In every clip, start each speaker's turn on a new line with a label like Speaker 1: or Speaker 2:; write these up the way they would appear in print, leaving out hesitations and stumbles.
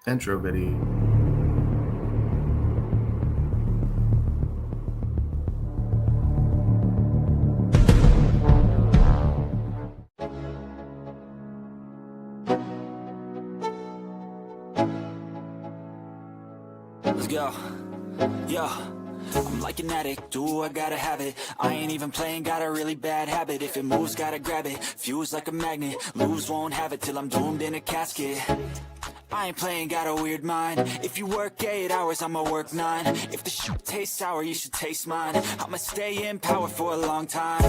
Speaker 1: intro video.
Speaker 2: Let's go. Yo, I'm like an addict, do I gotta have it. I ain't even playing, got a really bad habit. If it moves, gotta grab it, fuse like a magnet. Lose, won't have it till I'm doomed in a casket. I ain't playing, got a weird mind. If you work 8 hours, I'ma work 9. If the shoot tastes sour, you should taste mine. I'ma stay in power for a long time.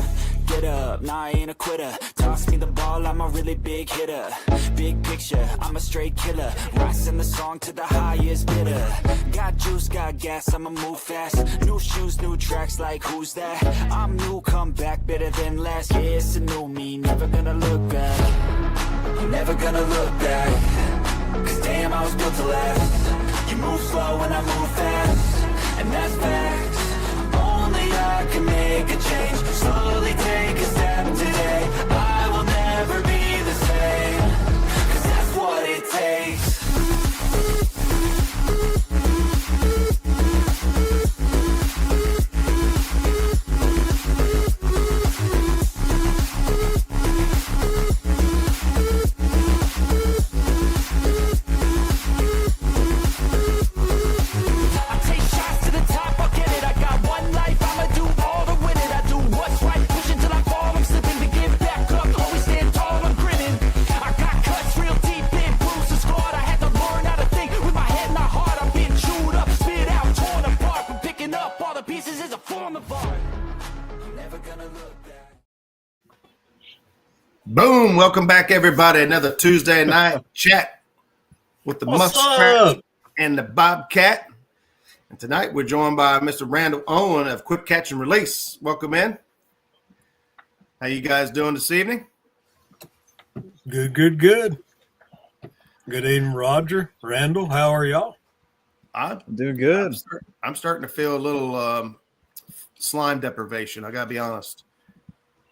Speaker 2: Get up, nah, I ain't a quitter. Toss me the ball, I'm a really big hitter. Big picture, I'm a straight killer. Rising the song to the highest bidder. Got juice, got gas, I'ma move fast. New shoes, new tracks, like who's that? I'm new, come back, better than last. Yeah, it's a new me, never gonna look back. Never gonna look back. Cause damn, I was built to last. You move slow and I move fast, and that's facts. Only I can make a change. Slowly take a step today. I will never be the same. Cause that's what it takes.
Speaker 1: Boom! Welcome back, everybody. Another Tuesday night chat with the Muskrat and the Bobcat. And tonight we're joined by Mr. Randall of Quick Catch and Release. Welcome in. How you guys doing this evening?
Speaker 3: Good. Good evening, Roger. Randall, how are y'all?
Speaker 1: I'm
Speaker 4: doing good.
Speaker 1: I'm starting to feel a little slime deprivation. I gotta be honest.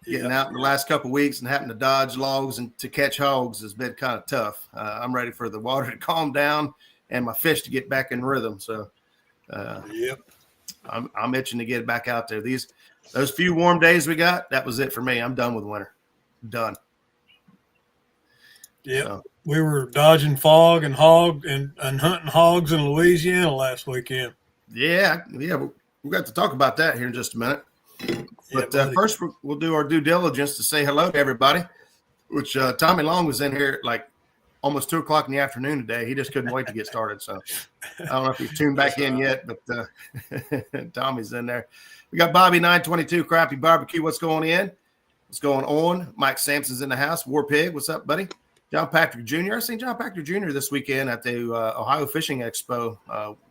Speaker 1: Getting out in the last couple of weeks and having to dodge logs and to catch hogs has been kind of tough. I'm ready for the water to calm down and my fish to get back in rhythm. So, I'm itching to get back out there. Those few warm days we got, that was it for me. I'm done with winter. Done.
Speaker 3: Yeah, so, we were dodging fog and hunting hogs in Louisiana last weekend.
Speaker 1: Yeah, we got to talk about that here in just a minute. But first, we'll do our due diligence to say hello to everybody, which Tommy Long was in here at like almost 2 o'clock in the afternoon today. He just couldn't wait to get started. So I don't know if he's tuned back in yet, but Tommy's in there. We got Bobby 922 Crappy Barbecue. What's going in? What's going on? Mike Sampson's in the house. War Pig. What's up, buddy? John Patrick Jr. I seen John Patrick Jr. this weekend at the Ohio Fishing Expo.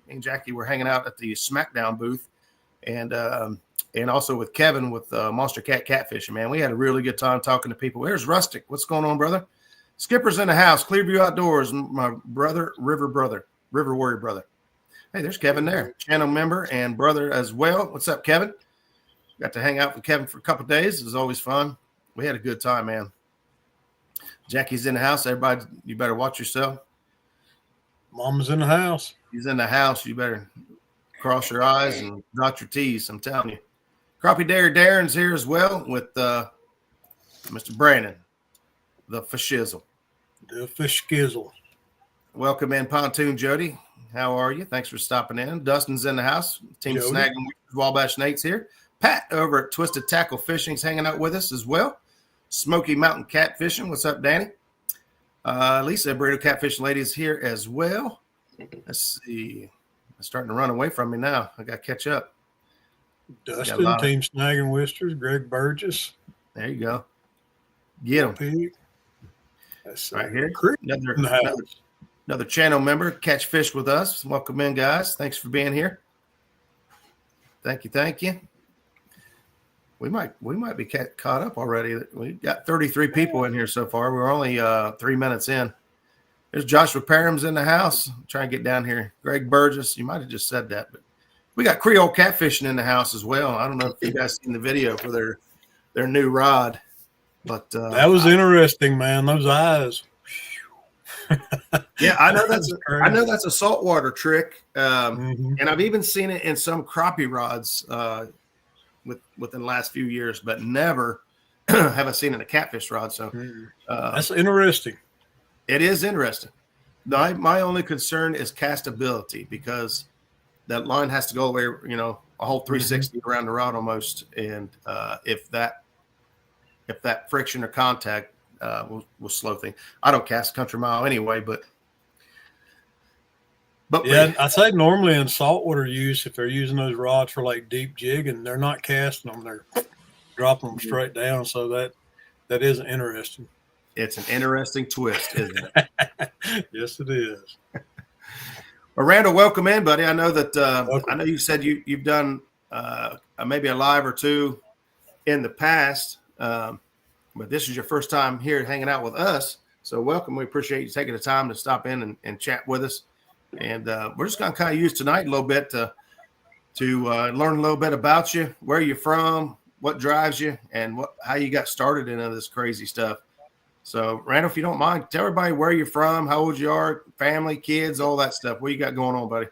Speaker 1: Me and Jackie were hanging out at the SmackDown booth. And also with Kevin with Monster Cat Catfishing, man. We had a really good time talking to people. There's Rustic. What's going on, brother? Skipper's in the house. Clearview Outdoors. My brother, River Warrior brother. Hey, there's Kevin there. Channel member and brother as well. What's up, Kevin? Got to hang out with Kevin for a couple of days. It was always fun. We had a good time, man. Jackie's in the house. Everybody, you better watch yourself.
Speaker 3: Mama's in the house.
Speaker 1: He's in the house. You better cross your eyes and dot your T's. I'm telling you. Crappie Darren's here as well with Mr. Brandon, the Fishizzle.
Speaker 3: The Fishkizzle.
Speaker 1: Welcome in, Pontoon Jody. How are you? Thanks for stopping in. Dustin's in the house. Team
Speaker 3: Jody.
Speaker 1: Snagging Wabash Nate's here. Pat over at Twisted Tackle Fishing's hanging out with us as well. Smoky Mountain Catfishing. What's up, Danny? Lisa Burrito Catfishing Lady is here as well. Let's see. It's starting to run away from me now. I got to catch up.
Speaker 3: Dustin, Team Snagging Whisters, Greg Burgess.
Speaker 1: There you go. Get him.
Speaker 3: That's
Speaker 1: right here. Another channel member, Catch Fish with us. Welcome in, guys. Thanks for being here. Thank you. We might be caught up already. We got 33 people in here so far. We're only 3 minutes in. There's Joshua Parham's in the house. Trying to get down here. Greg Burgess. You might have just said that, but we got Creole Catfishing in the house as well. I don't know if you guys seen the video for their new rod, but
Speaker 3: that was interesting, man. Those eyes.
Speaker 1: Yeah, I know that's a saltwater trick,
Speaker 3: Mm-hmm.
Speaker 1: and I've even seen it in some crappie rods within the last few years, but never have I seen it in a catfish rod. So
Speaker 3: That's interesting.
Speaker 1: it is interesting. My only concern is castability, because that line has to go away, a whole 360 around the rod almost, and if that friction or contact will slow things. I don't cast country mile anyway, but
Speaker 3: yeah, I say normally in saltwater use, if they're using those rods for like deep jigging, they're not casting them; they're dropping them straight down. So that is interesting.
Speaker 1: It's an interesting twist, isn't it?
Speaker 3: Yes, it is.
Speaker 1: Well, Randall, welcome in, buddy. I know that I know you said you've done maybe a live or two in the past, but this is your first time here hanging out with us. So welcome. We appreciate you taking the time to stop in and chat with us. And we're just going to kind of use tonight a little bit to learn a little bit about you, where you're from, what drives you, and how you got started into this crazy stuff. So, Randall, if you don't mind, tell everybody where you're from, how old you are, family, kids, all that stuff. What you got going on, buddy?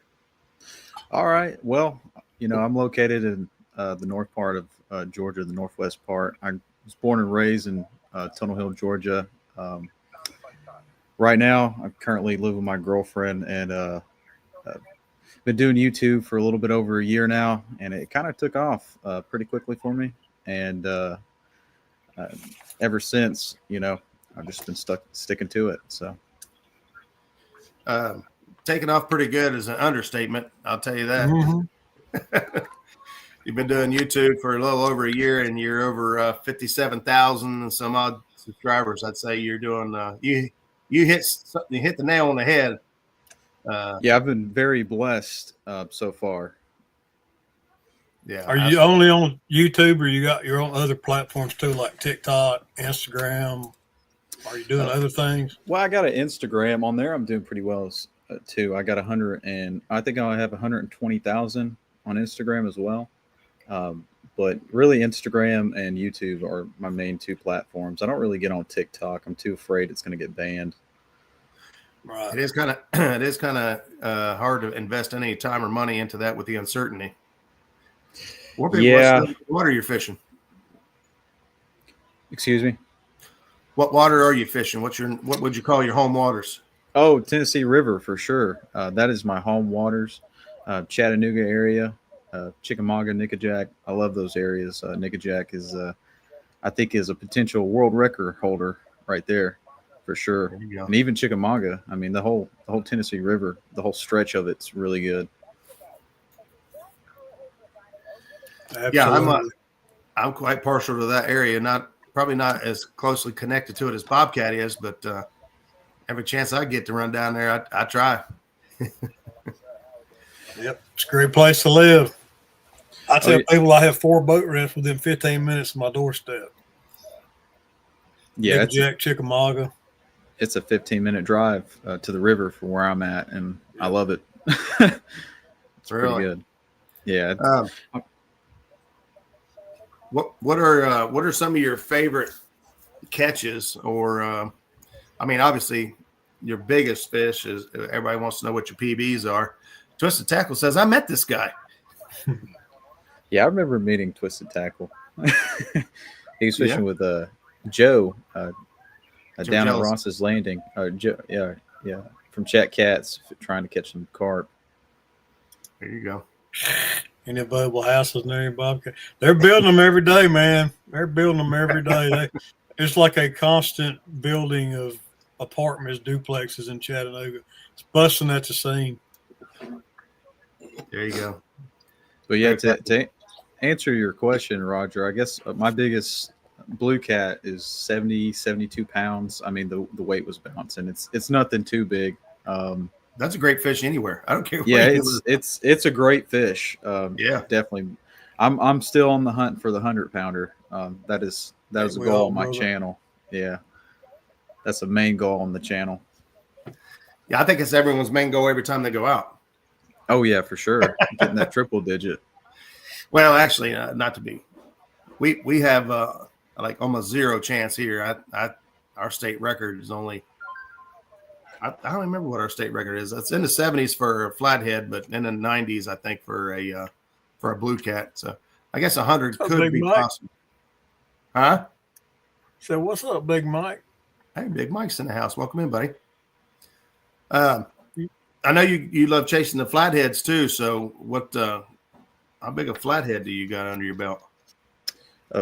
Speaker 4: All right. Well, I'm located in the north part of Georgia, the northwest part. I was born and raised in Tunnel Hill, Georgia. Right now, I currently live with my girlfriend, and been doing YouTube for a little bit over a year now, and it kind of took off pretty quickly for me. And ever since, I've just been sticking to it. So
Speaker 1: taking off pretty good is an understatement. I'll tell you that.
Speaker 3: Mm-hmm.
Speaker 1: You've been doing YouTube for a little over a year, and you're over 57,000 and some odd subscribers. I'd say you're doing you hit the nail on the head.
Speaker 4: Yeah, I've been very blessed so far.
Speaker 1: Yeah.
Speaker 3: Are you only on YouTube, or you got your own other platforms too, like TikTok, Instagram? Are you doing other things?
Speaker 4: Well, I got an Instagram on there. I'm doing pretty well too. I got I think I have 120,000 on Instagram as well. But really, Instagram and YouTube are my main two platforms. I don't really get on TikTok. I'm too afraid it's going to get banned.
Speaker 1: Right. It is kind of hard to invest any time or money into that with the uncertainty. What water you're fishing?
Speaker 4: Excuse me?
Speaker 1: What water are you fishing? What would you call your home waters?
Speaker 4: Oh, Tennessee River for sure. That is my home waters. Chattanooga area, Chickamauga, Nickajack. I love those areas. Nickajack is, I think, is a potential world record holder right there for sure. And even Chickamauga. I mean, the whole Tennessee River, the whole stretch of it's really good.
Speaker 3: Absolutely.
Speaker 1: Yeah, I'm quite partial to that area. Probably not as closely connected to it as Bobcat is, but every chance I get to run down there, I try.
Speaker 3: Yep, it's a great place to live. I tell people I have 4 boat ramps within 15 minutes of my doorstep.
Speaker 4: Yeah,
Speaker 3: Jack, Chickamauga.
Speaker 4: It's a 15-minute drive to the river from where I'm at, and I love it. It's really pretty good. Yeah.
Speaker 1: What are some of your favorite catches? Or I mean, obviously, your biggest fish is everybody wants to know what your PBs are. Twisted Tackle says, "I met this guy."
Speaker 4: Yeah, I remember meeting Twisted Tackle. He was fishing with Joe down at Ross's Landing. Joe, yeah, from Chat Cats, trying to catch some carp.
Speaker 1: There you go.
Speaker 3: Any available houses near Bobcat? They're building them every day, man. They're building them every day. It's like a constant building of apartments, duplexes in Chattanooga. It's busting at the seam.
Speaker 1: There you go.
Speaker 4: But yeah, to answer your question, Roger, I guess my biggest blue cat is 70, 72 pounds. I mean, the weight was bouncing. It's nothing too big.
Speaker 1: That's a great fish anywhere. I don't care.
Speaker 4: Yeah, it's a great fish. Yeah, definitely. I'm still on the hunt for the 100-pounder. That was a goal on my channel. Yeah, that's a main goal on the channel.
Speaker 1: Yeah, I think it's everyone's main goal every time they go out.
Speaker 4: Oh yeah, for sure. Getting that triple digit.
Speaker 1: Well, actually, not to be. We have like almost zero chance here. Our state record is only, I don't remember what our state record is. It's in the 70s for a flathead, but in the 90s, I think for a blue cat. So I guess 100 could be possible. Huh?
Speaker 3: So what's up, Big Mike?
Speaker 1: Hey, Big Mike's in the house. Welcome in, buddy. I know you love chasing the flatheads too. So what? How big a flathead do you got under your belt?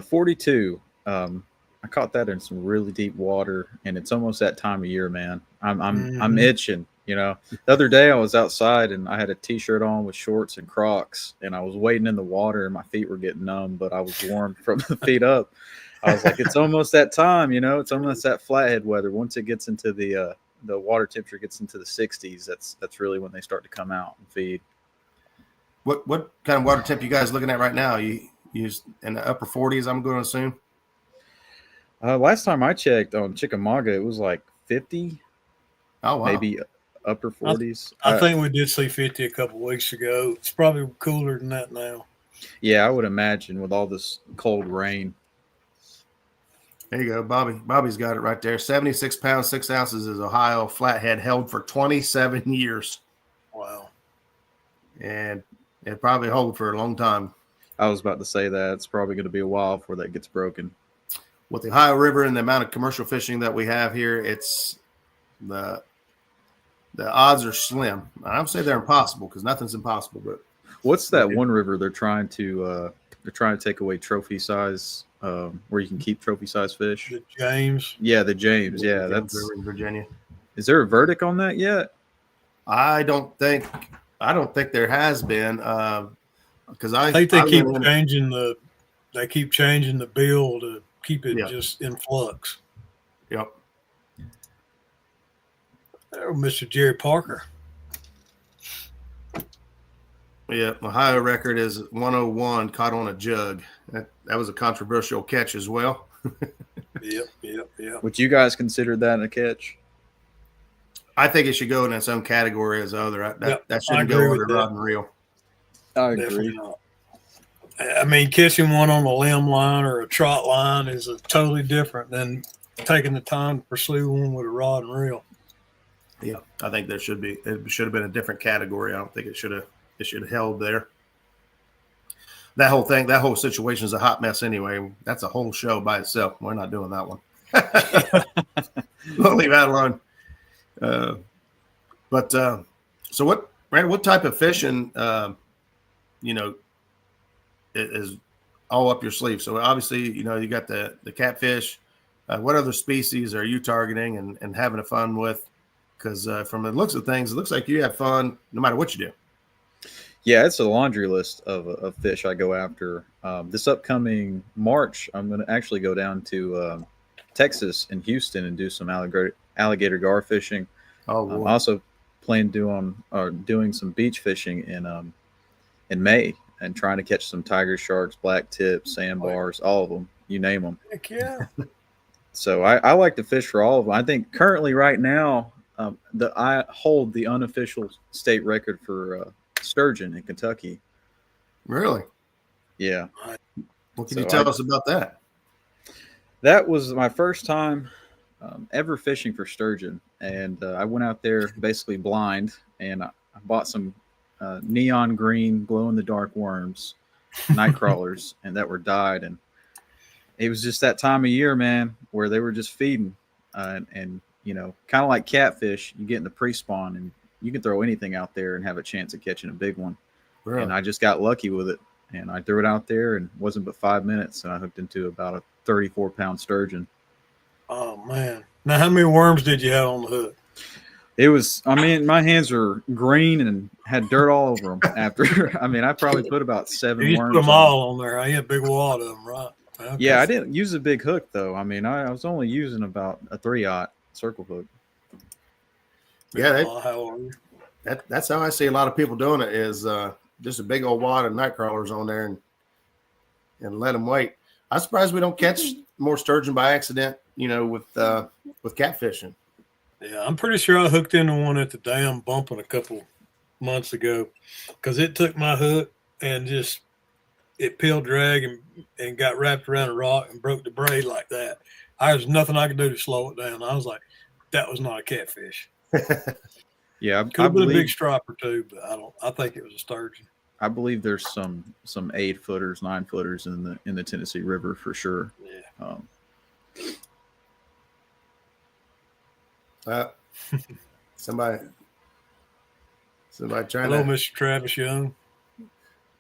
Speaker 4: 42. I caught that in some really deep water, and it's almost that time of year, man. I'm itching. You know, the other day I was outside and I had a t-shirt on with shorts and Crocs, and I was wading in the water and my feet were getting numb, but I was warm from the feet up. I was like, it's almost that time, you know, it's almost that flathead weather. Once it gets into the water temperature gets into the 60s, that's really when they start to come out and feed.
Speaker 1: What kind of water temp you guys looking at right now? You in the upper 40s, I'm going to assume.
Speaker 4: Last time I checked on Chickamauga, it was like 50.
Speaker 1: Oh, wow.
Speaker 4: Maybe upper 40s.
Speaker 3: I think we did see 50 a couple weeks ago. It's probably cooler than that now.
Speaker 4: Yeah, I would imagine with all this cold rain.
Speaker 1: There you go, Bobby. Bobby's got it right there. 76 pounds, 6 ounces is Ohio flathead, held for 27 years.
Speaker 3: Wow.
Speaker 1: And it probably hold for a long time.
Speaker 4: I was about to say that. It's probably going to be a while before that gets broken.
Speaker 1: With the Ohio River and the amount of commercial fishing that we have here, it's the odds are slim. I don't say they're impossible because nothing's impossible. But
Speaker 4: what's that one river they're trying to take away trophy size, where you can keep trophy size fish?
Speaker 3: The James.
Speaker 4: Yeah, the James. Yeah,
Speaker 1: that's in Virginia.
Speaker 4: Is there a verdict on that yet?
Speaker 1: I don't think there has been, because I
Speaker 3: think they keep changing the bill to keep it just in flux.
Speaker 1: Yep.
Speaker 3: Oh, Mr. Jerry Parker.
Speaker 1: Yeah, Ohio record is 101 caught on a jug. That was a controversial catch as well.
Speaker 3: Yep.
Speaker 4: Would you guys consider that a catch?
Speaker 1: I think it should go in its own category as other. That shouldn't go with the rod and reel.
Speaker 4: I agree.
Speaker 3: I mean, catching one on a limb line or a trot line is totally different than taking the time to pursue one with a rod and reel.
Speaker 1: Yeah, I think it should have been a different category. I don't think it should have held there. That whole situation is a hot mess anyway. That's a whole show by itself. We're not doing that one. We'll leave that alone. So what type of fishing, is all up your sleeve? So obviously, you got the catfish. What other species are you targeting and having fun with? Because from the looks of things, it looks like you have fun no matter what you do.
Speaker 4: Yeah, it's a laundry list of fish I go after. This upcoming March, I'm going to actually go down to Texas and Houston and do some alligator gar fishing.
Speaker 1: Oh, wow.
Speaker 4: I also plan doing some beach fishing in May and trying to catch some tiger sharks, black tips, sandbars, all of them. You name them.
Speaker 3: Heck yeah.
Speaker 4: So I like to fish for all of them. I think currently right now I hold the unofficial state record for sturgeon in Kentucky.
Speaker 1: Really?
Speaker 4: Yeah.
Speaker 1: What can you tell us about that?
Speaker 4: That was my first time ever fishing for sturgeon, and I went out there basically blind, and I bought some neon green glow-in-the-dark worms, night crawlers, and that were dyed. And it was just that time of year, man, where they were just feeding, and kind of like catfish, you get in the pre-spawn, and you can throw anything out there and have a chance at catching a big one. Really? And I just got lucky with it, and I threw it out there, and it wasn't but 5 minutes, and I hooked into about a 34-pound sturgeon.
Speaker 3: Oh, man. Now, how many worms did you have on the hook?
Speaker 4: It was, my hands were green and had dirt all over them after. I probably put about 7
Speaker 3: you
Speaker 4: worms.
Speaker 3: You put them all on there. I had a big wad of them, right?
Speaker 4: Okay. Yeah, I didn't use a big hook, though. I was only using about a 3/0 circle hook.
Speaker 1: Yeah, that's how I see a lot of people doing it, is just a big old wad of night crawlers on there and let them wait. I'm surprised we don't catch more sturgeon by accident, with catfishing.
Speaker 3: Yeah, I'm pretty sure I hooked into one at the dam bumping a couple months ago, because it took my hook and it peeled drag and got wrapped around a rock and broke the braid like that. There was nothing I could do to slow it down. I was like, that was not a catfish.
Speaker 4: Yeah,
Speaker 3: Could have been a big striper too, but I think it was a sturgeon.
Speaker 4: I believe there's some 8-footers, 9-footers in the Tennessee River for sure.
Speaker 3: Yeah.
Speaker 1: Somebody trying
Speaker 3: Hello,
Speaker 1: to.
Speaker 3: Mr. Travis Young.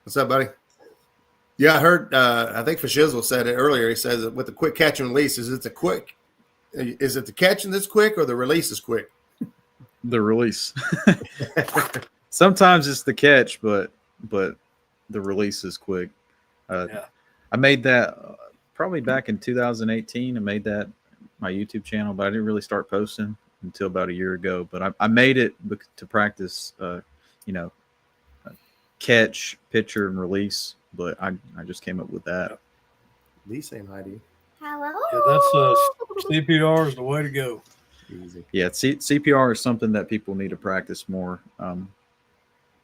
Speaker 1: What's up, buddy? Yeah, I heard. I think Fashizzle said it earlier. He says that with the quick catch and release, is it the catching that's quick or the release is quick?
Speaker 4: The release. Sometimes it's the catch, but the release is quick. I made that probably back in 2018. I made that my YouTube channel, but I didn't really start posting until about a year ago. But I made it to practice, catch, pitcher, and release. But I just came up with that.
Speaker 1: Lee saying hi to you.
Speaker 5: Hello.
Speaker 3: Yeah, that's CPR is the way to go.
Speaker 1: Easy.
Speaker 4: Yeah, CPR is something that people need to practice more,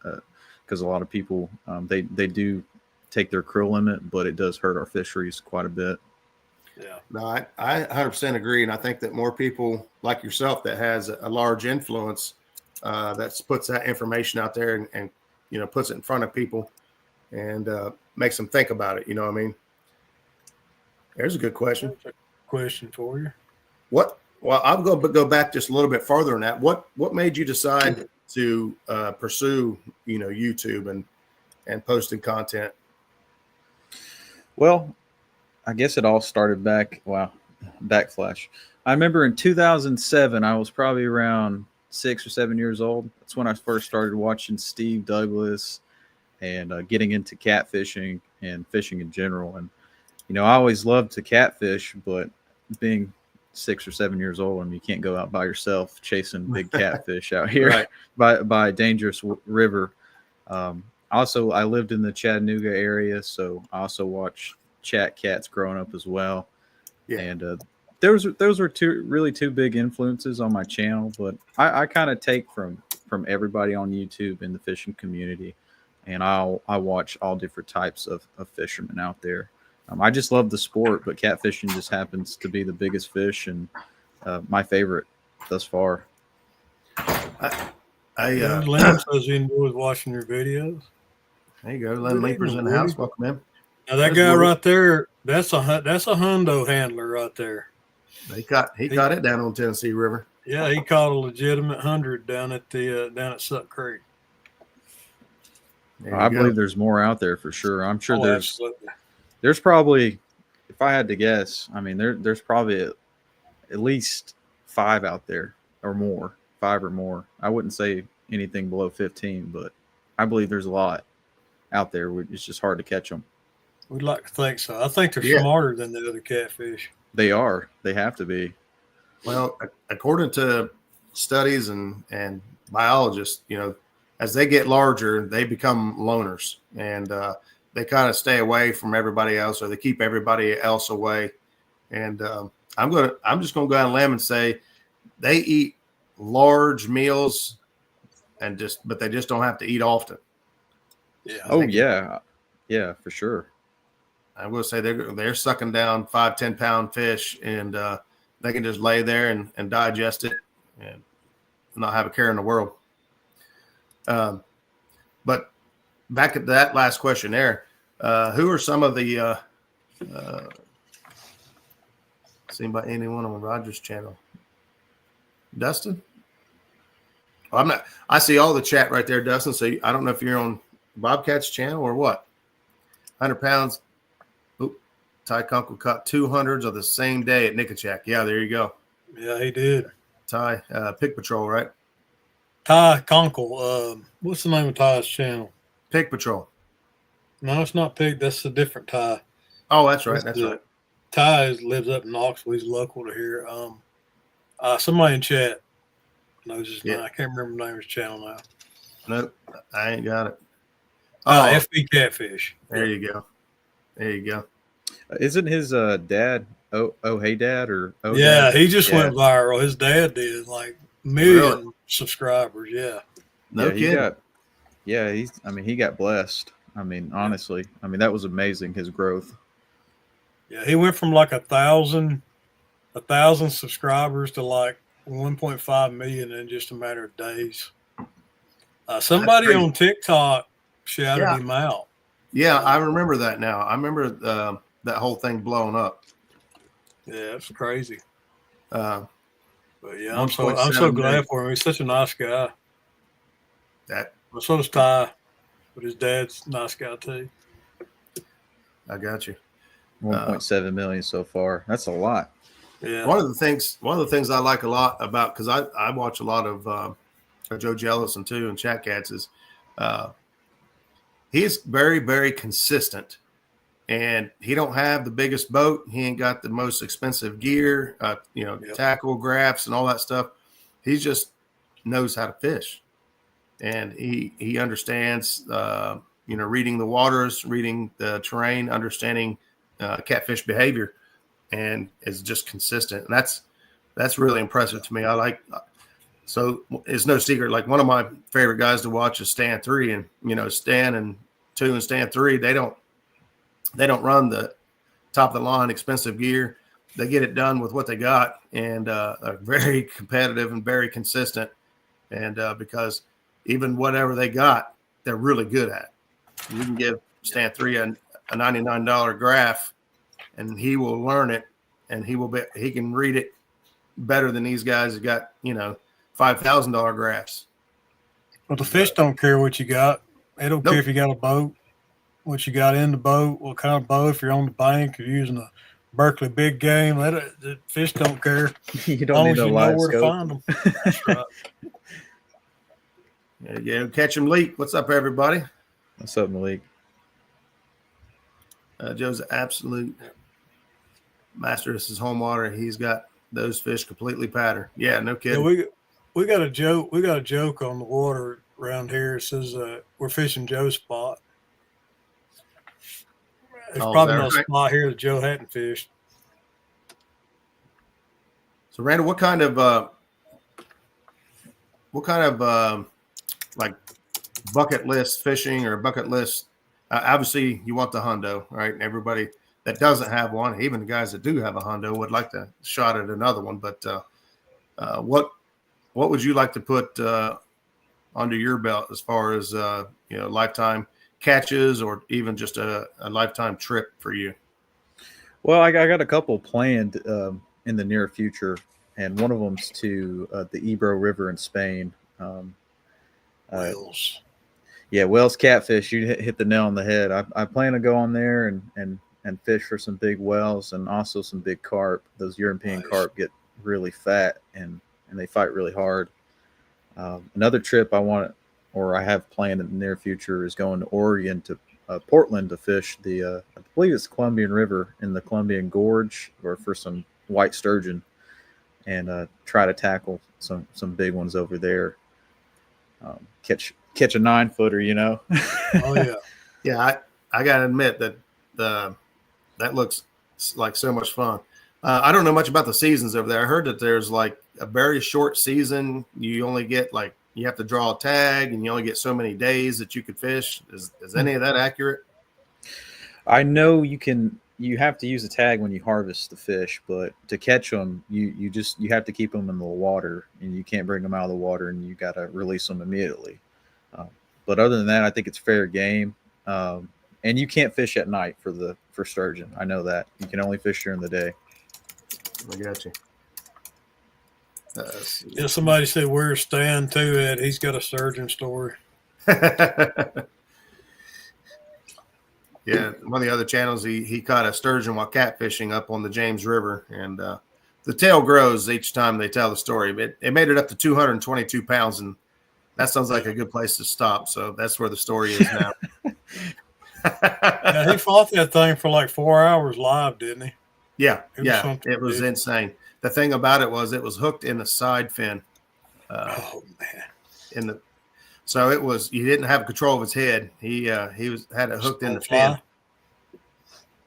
Speaker 4: because a lot of people they do take their krill limit, but it does hurt our fisheries quite a bit.
Speaker 1: Yeah, no, I 100% agree, and I think that more people like yourself that has a large influence that puts that information out there and puts it in front of people and makes them think about it. You know what I mean? There's a good question.
Speaker 3: Question for you.
Speaker 1: What? Well, I'll go back just a little bit further on that. What made you decide to pursue YouTube and posting content?
Speaker 4: Well, I guess it all started backflash. I remember in 2007, I was probably around 6 or 7 years old. That's when I first started watching Steve Douglas and getting into catfishing and fishing in general. And I always loved to catfish, but being 6 or 7 years old, and you can't go out by yourself chasing big catfish out here by a dangerous river. Also, I lived in the Chattanooga area, so I also watched chat cats growing up as well. Yeah. And those were two big influences on my channel. But I kind of take from everybody on YouTube in the fishing community, and I watch all different types of fishermen out there. I just love the sport, but catfishing just happens to be the biggest fish and my favorite thus far.
Speaker 3: Len says he enjoys watching your videos.
Speaker 1: There you go. Len Leaper's in the house. Welcome in.
Speaker 3: Now that guy right there, that's a hundo handler right there.
Speaker 1: He caught it down on Tennessee River.
Speaker 3: Yeah, he caught a legitimate 100 down at Suck Creek.
Speaker 4: I believe there's more out there for sure. I'm sure there's probably, if I had to guess, I mean there's probably at least 5 out there or more, 5 or more. I wouldn't say anything below 15, but I believe there's a lot out there. It's just hard to catch them.
Speaker 3: We'd like to think so. I think they're smarter than the other catfish.
Speaker 4: They are. They have to be.
Speaker 1: Well, according to studies and biologists, as they get larger, they become loners, and they kind of stay away from everybody else, or they keep everybody else away. And I'm just gonna go out on a limb and say they eat large meals, but they just don't have to eat often.
Speaker 3: Yeah.
Speaker 4: Yeah, for sure.
Speaker 1: I will say they're sucking down 5-10 pound fish, and they can just lay there and digest it and not have a care in the world. But back at that last question there, who are some of the seen by anyone on Roger's channel? Dustin? Oh, I'm not. I see all the chat right there, Dustin. So I don't know if you're on Bobcat's channel or what. 100 pounds. Oop. Ty Kunkel caught 200s of the same day at Nickajack. Yeah, there you go.
Speaker 3: Yeah, he did.
Speaker 1: Ty, Pig Patrol, right?
Speaker 3: Ty Kunkel. What's the name of Ty's channel?
Speaker 1: Pig Patrol.
Speaker 3: No, it's not Pig. That's a different Ty.
Speaker 1: Oh, that's right. That's right.
Speaker 3: Ty lives up in Knoxville. He's local to here. Somebody in chat knows his name. I can't remember the name of his channel now.
Speaker 1: Nope, I ain't got it.
Speaker 3: FB Catfish.
Speaker 1: There you go. There you go.
Speaker 4: Isn't his dad? Oh, hey, Dad, or
Speaker 3: Dad? He just went viral. His dad did like million subscribers. Yeah.
Speaker 1: No kidding.
Speaker 4: He got blessed. I mean, honestly, that was amazing. His growth.
Speaker 3: Yeah, he went from like 1,000 subscribers to like 1.5 million in just a matter of days. Somebody on TikTok shouted him out.
Speaker 1: Yeah, I remember that now. I remember that whole thing blowing up.
Speaker 3: Yeah, it's crazy.
Speaker 1: But
Speaker 3: yeah, I'm so glad for him. He's such a nice guy. Well, so does Ty, but his dad's a nice guy too.
Speaker 1: I got you.
Speaker 4: 1.7 million so far. That's a lot.
Speaker 3: Yeah.
Speaker 1: One of the things I like a lot about, because I watch a lot of Joe Jellison too and Chat Cats, is he's very, very consistent, and he don't have the biggest boat. He ain't got the most expensive gear, tackle, graphs, and all that stuff. He just knows how to fish, and he understands, reading the waters, reading the terrain, understanding catfish behavior, and is just consistent. And that's really impressive to me. So it's no secret. Like, one of my favorite guys to watch is Stan 3, and Stan and 2 and Stan 3. They don't run the top of the line expensive gear. They get it done with what they got, and are very competitive and very consistent. And because even whatever they got, they're really good at. You can give Stan 3 a $99 graph, and he will learn it, and he can read it better than these guys that got $5,000 graphs.
Speaker 3: But the fish don't care what you got. They don't care if you got a boat, what you got in the boat, what kind of boat. If you're on the bank, you're using a Berkeley big game. The fish don't care.
Speaker 4: You don't need a live scope.
Speaker 3: To find them. That's right.
Speaker 1: Yeah, catch him, Malik. What's up, everybody?
Speaker 4: What's up, Malik?
Speaker 1: Joe's an absolute master. This is home water. He's got those fish completely patterned. Yeah, no kidding.
Speaker 3: Yeah, we got a joke. We got a joke on the water around here. It says we're fishing Joe's spot. There's probably no spot here that Joe hadn't fished.
Speaker 1: So, Randall, what kind of like bucket list fishing or bucket list? Obviously, you want the hundo, right? And everybody that doesn't have one, even the guys that do have a hundo, would like to shot at another one. But what would you like to put under your belt as far as lifetime catches, or even just a lifetime trip for you?
Speaker 4: Well, I got a couple planned in the near future, and one of them's to the Ebro River in Spain.
Speaker 3: Whales.
Speaker 4: Yeah, whales, catfish. You hit the nail on the head. I plan to go on there and fish for some big whales and also some big carp. Those European carp get really fat and they fight really hard. Another trip I have planned in the near future is going to Oregon to Portland to fish I believe it's Columbian River in the Columbian Gorge, or for some white sturgeon, and try to tackle some big ones over there. Catch a 9-footer,
Speaker 3: Oh yeah.
Speaker 1: Yeah, I gotta admit that that looks like so much fun. I don't know much about the seasons over there. I heard that there's like a very short season. You only get you have to draw a tag, and you only get so many days that you could fish. Is any of that accurate?
Speaker 4: I know you have to use a tag when you harvest the fish, but to catch them, you have to keep them in the water, and you can't bring them out of the water, and you got to release them immediately. But other than that, I think it's fair game. And you can't fish at night for sturgeon. I know that. You can only fish during the day.
Speaker 1: I got you.
Speaker 3: Yeah, somebody said, where's Stan too at? He's got a sturgeon story.
Speaker 1: Yeah, one of the other channels, he caught a sturgeon while catfishing up on the James River, and the tail grows each time they tell the story. It made it up to 222 pounds, and that sounds like a good place to stop. So that's where the story is now.
Speaker 3: Yeah, he fought that thing for like 4 hours live, didn't he?
Speaker 1: Yeah, it was insane. The thing about it was hooked in the side fin.
Speaker 3: Oh man!
Speaker 1: So it was, you didn't have control of his head. He had it hooked in the fin.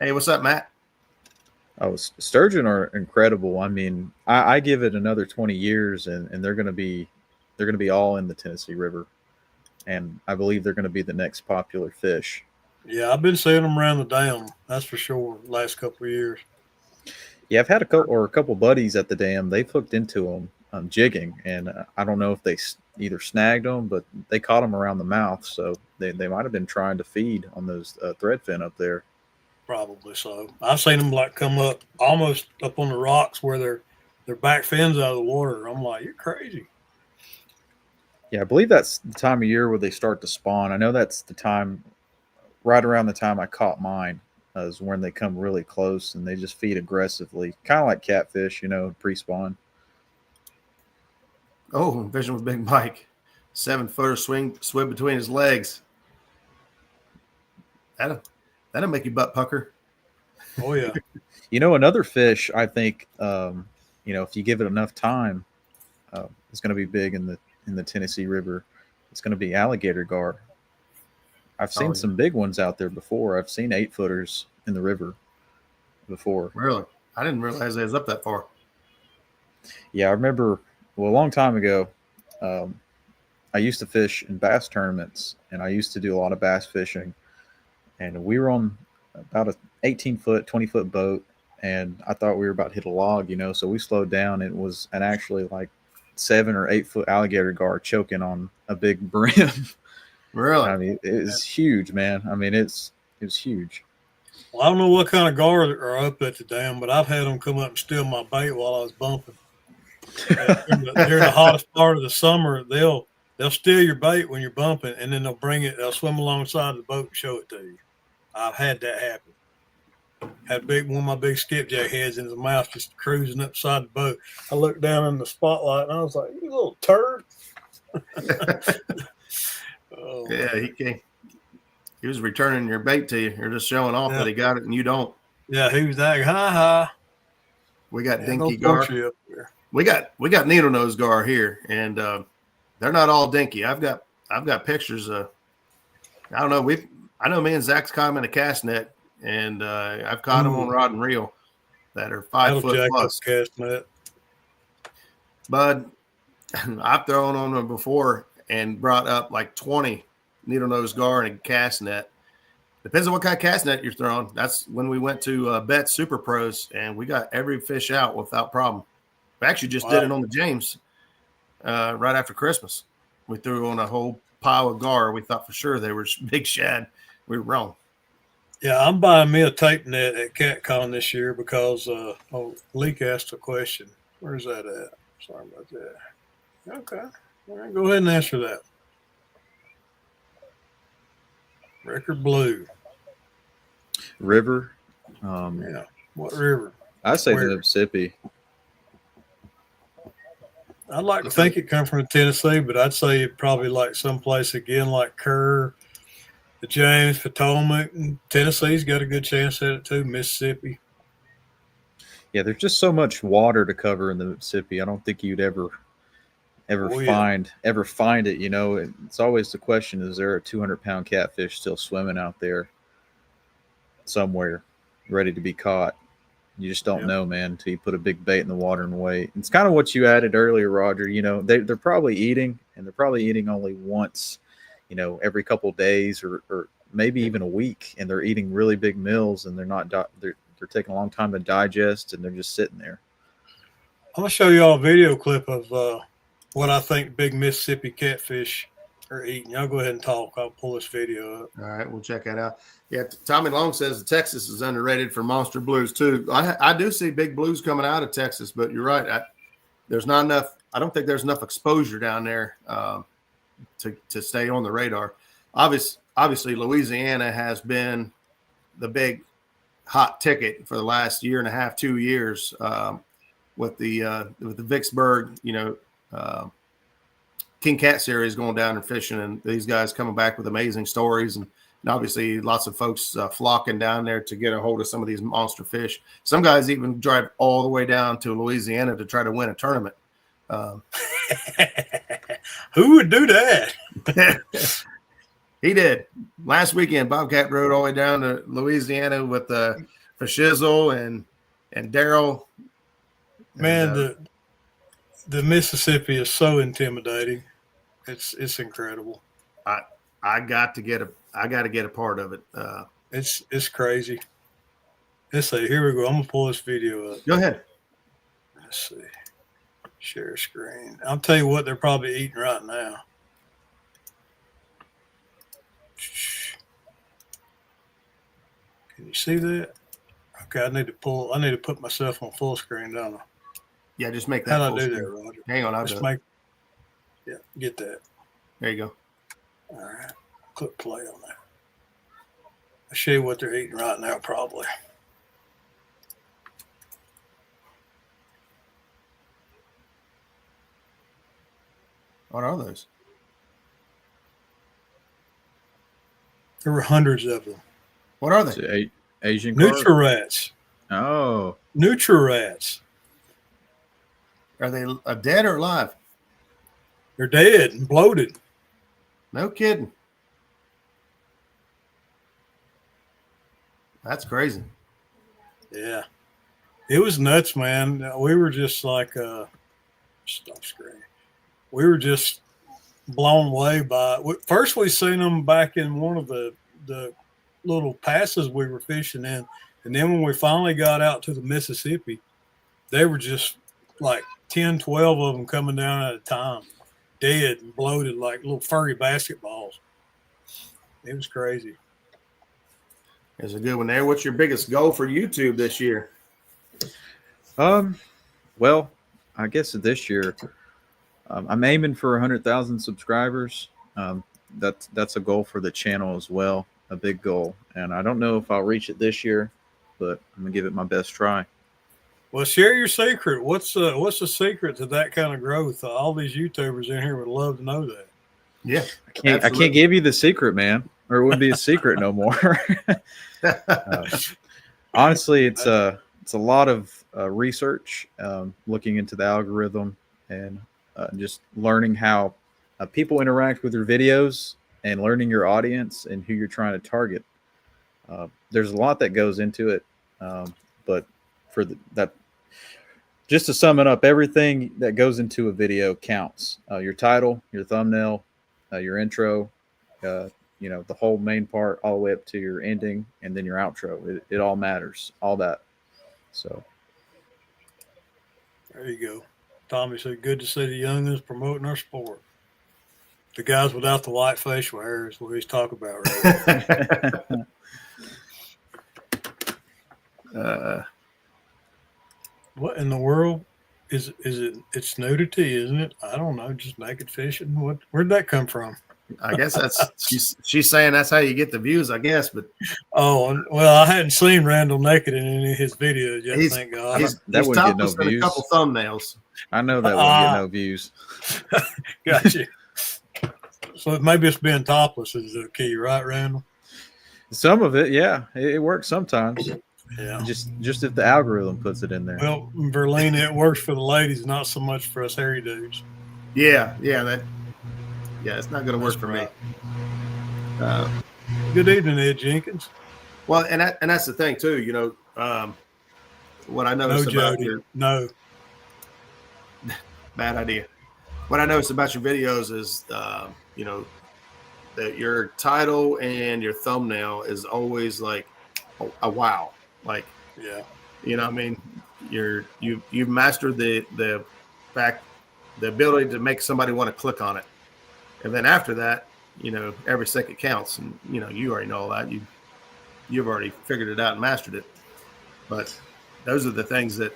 Speaker 1: Hey, what's up, Matt?
Speaker 4: Oh, sturgeon are incredible. I mean, I give it another 20 years, and they're going to be all in the Tennessee River, and I believe they're going to be the next popular fish.
Speaker 3: Yeah, I've been seeing them around the dam. That's for sure. Last couple of years.
Speaker 4: Yeah, I've had a couple buddies at the dam. They've hooked into them, jigging, and I don't know if they either snagged them, but they caught them around the mouth, so they might have been trying to feed on those threadfin up there.
Speaker 3: Probably so. I've seen them like come up almost up on the rocks where their back fins out of the water. I'm like, you're crazy.
Speaker 4: Yeah, I believe that's the time of year where they start to spawn. I know that's the time, right around the time I caught mine, is when they come really close and they just feed aggressively, kind of like catfish, pre-spawn.
Speaker 1: Oh, fishing with Big Mike. 7-footer swim between his legs. That'll make you butt pucker.
Speaker 3: Oh, yeah.
Speaker 4: Another fish, I think, if you give it enough time, it's going to be big in the Tennessee River. It's going to be alligator gar. I've seen some big ones out there before. I've seen 8-footers in the river before.
Speaker 1: Really? I didn't realize they was up that far.
Speaker 4: Yeah, I remember, a long time ago, I used to fish in bass tournaments, and I used to do a lot of bass fishing. And we were on about a 18-foot, 20-foot boat, and I thought we were about to hit a log, so we slowed down. It was actually like 7 or 8-foot alligator gar choking on a big brim.
Speaker 1: Really?
Speaker 4: I mean, it was huge, man. I mean, it was huge.
Speaker 3: Well, I don't know what kind of gar are up at the dam, but I've had them come up and steal my bait while I was bumping. During the hottest part of the summer, they'll steal your bait when you're bumping, and then they'll swim alongside the boat and show it to you. I've had that happen. Had one of my big skipjack heads in his mouth just cruising upside the boat. I looked down in the spotlight and I was like, you little turd.
Speaker 1: Oh, yeah, he was returning your bait to you. You're just showing off that he got it and you don't.
Speaker 3: Yeah, he was like, ha.
Speaker 1: We got dinky gar. We got needle nose gar here, and they're not all dinky. I've got pictures of. I don't know. I know me and Zach's caught them in a cast net, and I've caught them on rod and reel that are 5 foot plus.
Speaker 3: Cast net.
Speaker 1: But I've thrown on them before and brought up like 20 needle nose gar in a cast net. Depends on what kind of cast net you're throwing. That's when we went to Bet Super Pros, and we got every fish out without problem. We actually just did it on the James right after Christmas. We threw on a whole pile of gar. We thought for sure they were big shad. We were wrong.
Speaker 3: Yeah, I'm buying me a tape net at CatCon this year because Leak asked a question. Where's that at? Sorry about that. Okay. All right, go ahead and answer that. Record blue.
Speaker 4: River.
Speaker 3: Yeah. What river?
Speaker 4: I say the Mississippi.
Speaker 3: I'd like to think it come from Tennessee, but I'd say it probably like someplace again like Kerr, the James, Potomac. And Tennessee's got a good chance at it too. Mississippi.
Speaker 4: Yeah, there's just so much water to cover in the Mississippi. I don't think you'd ever find it. It's always the question: is there a 200-pound catfish still swimming out there somewhere, ready to be caught? You just don't know, man, until you put a big bait in the water and wait. It's kind of what you added earlier, Roger. They're probably eating, and they're probably eating only once, every couple of days or maybe even a week, and they're eating really big meals, and they're taking a long time to digest, and they're just sitting there.
Speaker 3: I'm gonna show you all a video clip of what I think big Mississippi catfish are eating. Y'all go ahead and talk. I'll pull this video up.
Speaker 1: All right, we'll check that out. Yeah, Tommy Long says Texas is underrated for monster blues too. I do see big blues coming out of Texas, but you're right. There's not enough. I don't think there's enough exposure down there to stay on the radar. Obviously, Louisiana has been the big hot ticket for the last year and a half, 2 years with the Vicksburg, King Cat series going down and fishing, and these guys coming back with amazing stories, and obviously lots of folks flocking down there to get a hold of some of these monster fish. Some guys even drive all the way down to Louisiana to try to win a tournament.
Speaker 3: Who would do that?
Speaker 1: He did. Last weekend, Bobcat rode all the way down to Louisiana with for Shizzle and Daryl.
Speaker 3: Man, the Mississippi is so intimidating. It's incredible.
Speaker 1: I got to get a part of it.
Speaker 3: It's crazy. Let's see. Here we go. I'm gonna pull this video up.
Speaker 1: Go ahead.
Speaker 3: Let's see. Share screen. I'll tell you what they're probably eating right now. Can you see that? Okay, I need to put myself on full screen, don't I?
Speaker 1: Yeah, just make that.
Speaker 3: How
Speaker 1: full
Speaker 3: do I do
Speaker 1: screen.
Speaker 3: that, Roger?
Speaker 1: Hang on, I'll
Speaker 3: just
Speaker 1: do it.
Speaker 3: Get that.
Speaker 1: There you go.
Speaker 3: All right, click play on that. I'll show you what they're eating right now, probably.
Speaker 1: What are those?
Speaker 3: There were hundreds of them.
Speaker 1: What are they?
Speaker 4: Asian carp?
Speaker 3: Nutri-Rats.
Speaker 4: Oh.
Speaker 3: Nutri-Rats.
Speaker 1: Are they dead or alive?
Speaker 3: They're dead and bloated.
Speaker 1: No kidding. That's crazy.
Speaker 3: Yeah. It was nuts, man. We were just like, stop screen. We were just blown away by it. First, we seen them back in one of the little passes we were fishing in. And then when we finally got out to the Mississippi, they were just like 10, 12 of them coming down at a time, dead and bloated like little furry basketballs. It was crazy.
Speaker 1: There's a good one there. What's your biggest goal for YouTube this year?
Speaker 4: Well, I guess this year I'm aiming for 100,000 subscribers. That's a goal for the channel as well, a big goal. And I don't know if I'll reach it this year, but I'm gonna give it my best try.
Speaker 3: Well, share your secret. What's the secret to that kind of growth? All these YouTubers in here would love to know that.
Speaker 1: Yeah,
Speaker 4: I can't give you the secret, man, or it wouldn't be a secret no more. Honestly, it's a lot of research, looking into the algorithm and just learning how people interact with your videos and learning your audience and who you're trying to target. There's a lot that goes into it, but for that, just to sum it up, everything that goes into a video counts. Your title, your thumbnail, your intro, the whole main part, all the way up to your ending, and then your outro. It all matters, all that. So
Speaker 3: there you go. Tommy said, "Good to see the youngins promoting our sport." The guys without the white facial hair is what he's talking about right now. What in the world is it? It's nudity, isn't it? I don't know. Just naked fishing. Where'd that come from?
Speaker 1: I guess she's saying that's how you get the views, I guess. But
Speaker 3: well, I hadn't seen Randall naked in any of his videos yet. Thank God.
Speaker 4: That wouldn't get no views.
Speaker 1: A couple thumbnails.
Speaker 4: I know that wouldn't get no views.
Speaker 3: Gotcha. So maybe it's being topless is the key, right, Randall?
Speaker 4: Some of it, yeah, it works sometimes.
Speaker 3: Yeah,
Speaker 4: just if the algorithm puts it in there.
Speaker 3: Well, Verlene, it works for the ladies, not so much for us hairy dudes.
Speaker 1: Yeah, it's not going to work for me.
Speaker 3: Good evening, Ed Jenkins.
Speaker 1: Well, and that's the thing too. What I noticed about bad idea. What I noticed about your videos is, that your title and your thumbnail is always like a wow. Like,
Speaker 3: yeah,
Speaker 1: I mean, you've mastered the ability to make somebody want to click on it, and then after that, every second counts, and you already know all that. You've already figured it out and mastered it. But those are the things that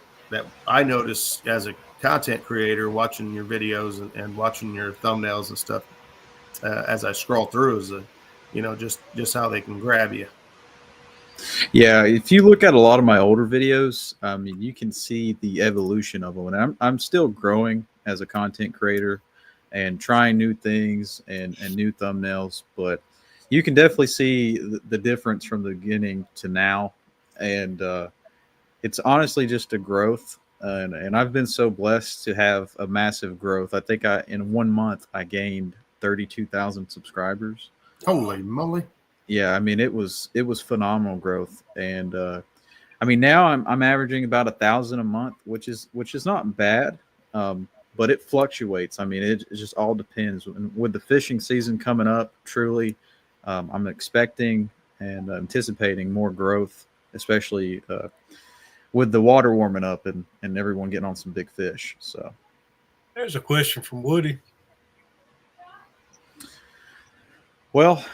Speaker 1: I notice as a content creator, watching your videos and watching your thumbnails and stuff as I scroll through, is just how they can grab you.
Speaker 4: Yeah, if you look at a lot of my older videos, you can see the evolution of them. And I'm still growing as a content creator and trying new things and new thumbnails, but you can definitely see the difference from the beginning to now. And it's honestly just a growth. And I've been so blessed to have a massive growth. I think in 1 month I gained 32,000 subscribers.
Speaker 1: Holy moly!
Speaker 4: Yeah, I mean it was phenomenal growth, and now I'm averaging about 1,000 a month, which is not bad, but it fluctuates. I mean it just all depends. With the fishing season coming up, truly, I'm expecting and anticipating more growth, especially with the water warming up and everyone getting on some big fish. So
Speaker 3: There's a question from Woody.
Speaker 4: Well,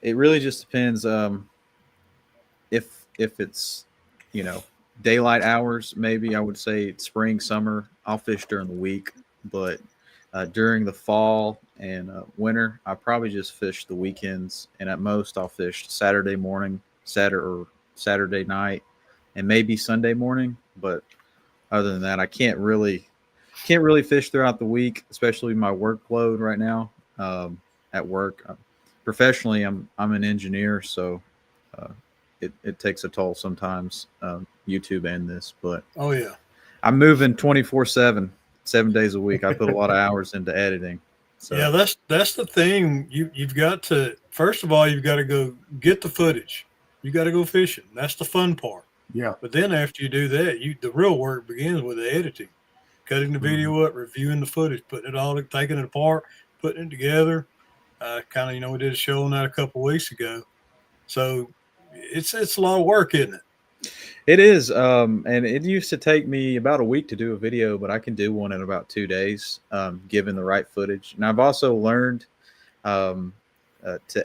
Speaker 4: it really just depends. If it's, daylight hours, maybe I would say spring, summer, I'll fish during the week. But during the fall and winter, I probably just fish the weekends, and at most I'll fish Saturday morning, Saturday night, and maybe Sunday morning. But other than that, I can't really fish throughout the week, especially my workload right now. At work, professionally, I'm an engineer, so uh, it takes a toll sometimes. YouTube and this, but
Speaker 3: Oh yeah,
Speaker 4: I'm moving 24/7, 7 days a week. I put a lot of hours into editing. So
Speaker 3: yeah. That's the thing. You've got to, first of all, you've got to go get the footage. You got to go fishing. That's the fun part.
Speaker 1: Yeah.
Speaker 3: But then after you do that, the real work begins with the editing, cutting the video up, reviewing the footage, putting it all, taking it apart, putting it together. Kind of, we did a show on that a couple of weeks ago. So it's a lot of work, isn't it?
Speaker 4: it is, and it used to take me about a week to do a video, but I can do one in about 2 days, given the right footage. And I've also learned to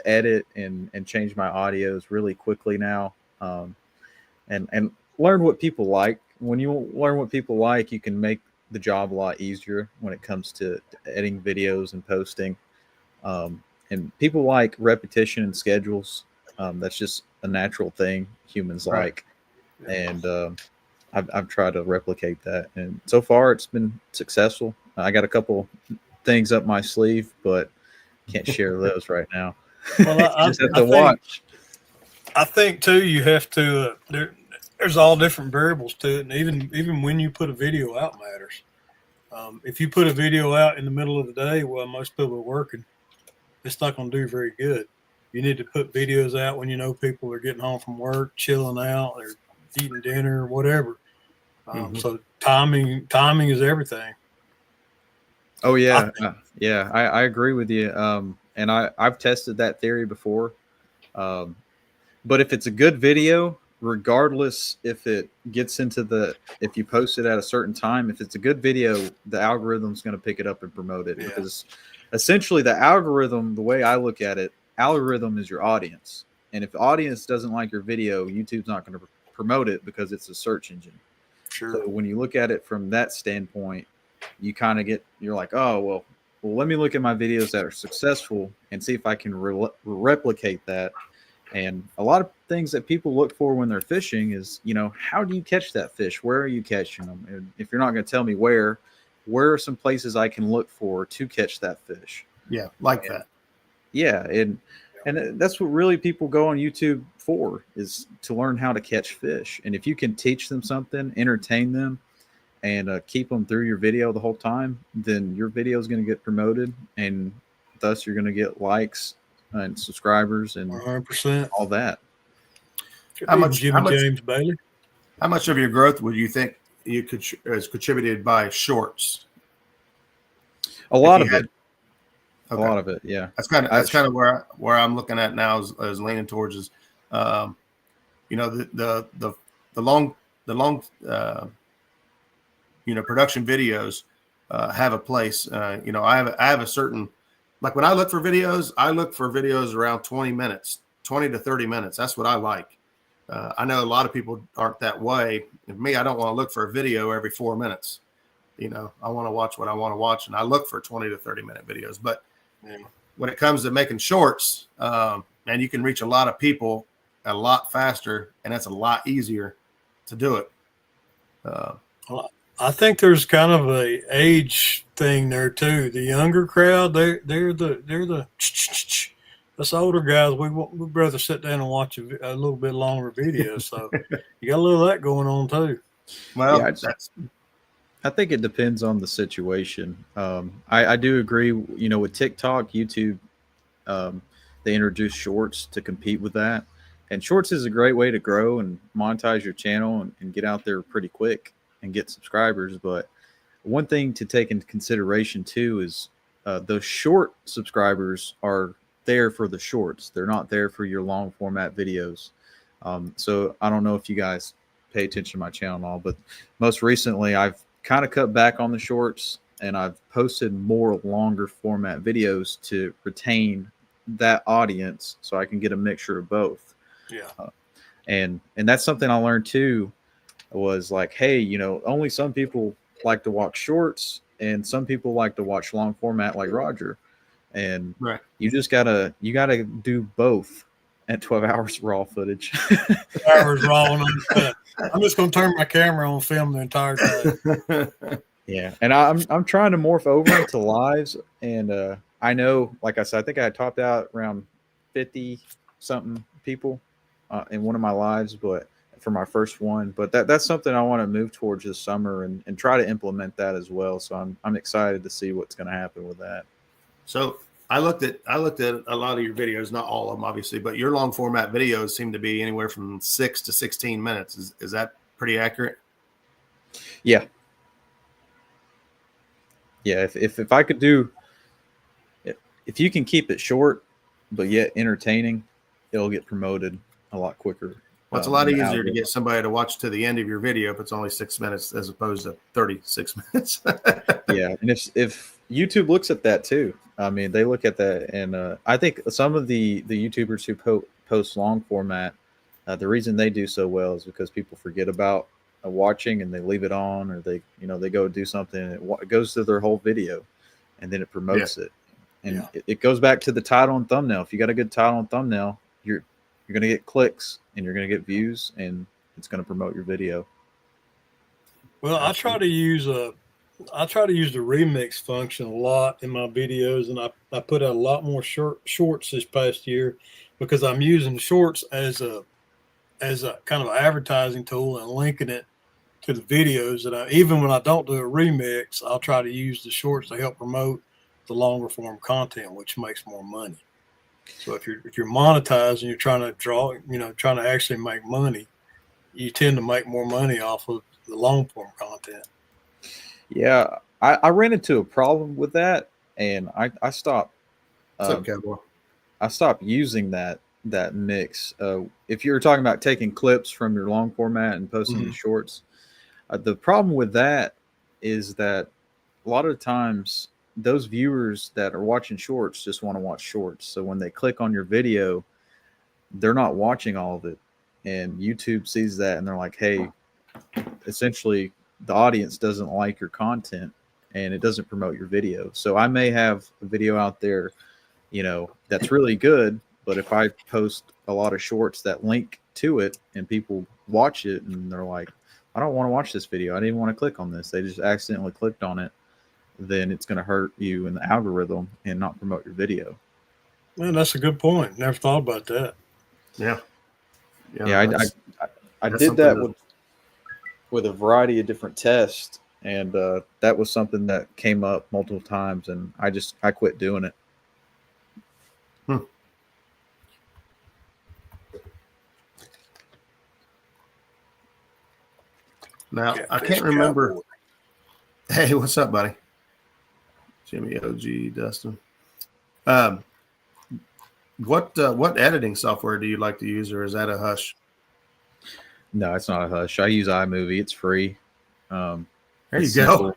Speaker 4: edit and change my audios really quickly now, and learn what people like. When you learn what people like, you can make the job a lot easier when it comes to editing videos and posting. And people like repetition and schedules. That's just a natural thing humans
Speaker 1: Right.
Speaker 4: like. And I've tried to replicate that, and so far it's been successful. I got a couple things up my sleeve, but can't share those right now.
Speaker 3: Well,
Speaker 4: You just have to
Speaker 3: think,
Speaker 4: watch.
Speaker 3: I think too, you have to. There's all different variables to it, and even when you put a video out matters. If you put a video out in the middle of the day while most people are working, it's not going to do very good. You need to put videos out when people are getting home from work, chilling out, or eating dinner, or whatever. So timing is everything.
Speaker 4: Oh yeah, yeah. I agree with you. And I've tested that theory before. But if it's a good video, regardless if it gets if you post it at a certain time, if it's a good video, the algorithm's going to pick it up and promote it.
Speaker 3: Yeah.
Speaker 4: Because essentially the algorithm, the way I look at it, algorithm is your audience. And if the audience doesn't like your video, YouTube's not going to promote it because it's a search engine.
Speaker 3: Sure.
Speaker 4: So when you look at it from that standpoint, you kind of you're like, oh, well, let me look at my videos that are successful and see if I can replicate that. And a lot of things that people look for when they're fishing is, how do you catch that fish? Where are you catching them? And if you're not going to tell me where are some places I can look for to catch that fish?
Speaker 1: Yeah, like that.
Speaker 4: Yeah, and that's what really people go on YouTube for, is to learn how to catch fish. And if you can teach them something, entertain them, and keep them through your video the whole time, then your video is going to get promoted, and thus you're going to get likes and subscribers and
Speaker 3: 100%.
Speaker 4: all that.
Speaker 1: How much,
Speaker 3: James Bailey?
Speaker 1: how much of your growth would you think is contributed by shorts?
Speaker 4: A lot
Speaker 1: If
Speaker 4: of
Speaker 1: you
Speaker 4: it.
Speaker 1: had-
Speaker 4: A
Speaker 1: Okay.
Speaker 4: lot of it, yeah.
Speaker 1: That's kind of where I'm looking at now, is leaning towards is, the long production videos have a place. I have a certain, like when I look for videos, around 20 minutes, 20 to 30 minutes. That's what I like. I know a lot of people aren't that way. And me, I don't want to look for a video every 4 minutes. I want to watch what I want to watch, and I look for 20 to 30 minute videos. But when it comes to making shorts, man, you can reach a lot of people a lot faster, and that's a lot easier to do it.
Speaker 3: I think there's kind of a age thing there too. The younger crowd, they're the us older guys. We'd rather sit down and watch a little bit longer video. So you got a little of that going on too.
Speaker 1: Well,
Speaker 4: Yeah, I think it depends on the situation. I do agree, with TikTok, YouTube, they introduce shorts to compete with that. And shorts is a great way to grow and monetize your channel and get out there pretty quick and get subscribers. But one thing to take into consideration too is those short subscribers are there for the shorts. They're not there for your long format videos. So I don't know if you guys pay attention to my channel and all, but most recently I've kind of cut back on the shorts. and I've posted more longer format videos to retain that audience, so I can get a mixture of both.
Speaker 3: Yeah.
Speaker 4: And that's something I learned too, was like, hey, only some people like to watch shorts, and some people like to watch long format like Roger. And
Speaker 1: Right.
Speaker 4: you gotta do both at 12 hours raw footage.
Speaker 3: Hours raw and uncut. I'm just gonna turn my camera on, film the entire time.
Speaker 4: Yeah, and I'm trying to morph over into lives, and I know, like I said, I think I had topped out around 50 something people in one of my lives, but for my first one. But that's something I want to move towards this summer and try to implement that as well. So I'm excited to see what's going to happen with that.
Speaker 1: So I looked at a lot of your videos, not all of them, obviously, but your long format videos seem to be anywhere from 6 to 16 minutes. Is that pretty accurate?
Speaker 4: Yeah. Yeah. If I could do, if you can keep it short, but yet entertaining, it'll get promoted a lot quicker.
Speaker 1: Well, it's a lot easier to get somebody to watch to the end of your video if it's only 6 minutes as opposed to 36 minutes.
Speaker 4: Yeah. And if YouTube looks at that too, I mean, they look at that, and I think some of the YouTubers who post long format, the reason they do so well is because people forget about watching, and they leave it on, or they go do something, and it goes through their whole video, and then it promotes it. And it goes back to the title and thumbnail. If you got a good title and thumbnail, you're going to get clicks, and you're going to get views, and it's going to promote your video.
Speaker 3: Well, I try to use the remix function a lot in my videos, and I put out a lot more shorts this past year because I'm using shorts as a kind of advertising tool and linking it to the videos that even when I don't do a remix, I'll try to use the shorts to help promote the longer form content, which makes more money. So if you're monetizing, you're trying to actually make money, you tend to make more money off of the long form content.
Speaker 4: Yeah, I ran into a problem with that, and I stopped.
Speaker 1: What's up, Cowboy?
Speaker 4: I stopped using that mix. If you're talking about taking clips from your long format and posting the shorts, the problem with that is that a lot of times those viewers that are watching shorts just want to watch shorts. So when they click on your video, they're not watching all of it, and YouTube sees that, and they're like, hey, essentially the audience doesn't like your content, and it doesn't promote your video. So I may have a video out there, that's really good, but if I post a lot of shorts that link to it and people watch it and they're like, I don't want to watch this video, I didn't even want to click on this, they just accidentally clicked on it, then it's going to hurt you in the algorithm and not promote your video.
Speaker 3: Man, that's a good point. Never thought about that.
Speaker 1: Yeah.
Speaker 4: I did that with a variety of different tests, and that was something that came up multiple times, and I quit doing it.
Speaker 1: Now, I can't remember. Cowboy. Hey, what's up, buddy? Jimmy, OG, Dustin. What editing software do you like to use, or is that a hush?
Speaker 4: No, it's not a hush. I use iMovie. It's free.
Speaker 1: There you go.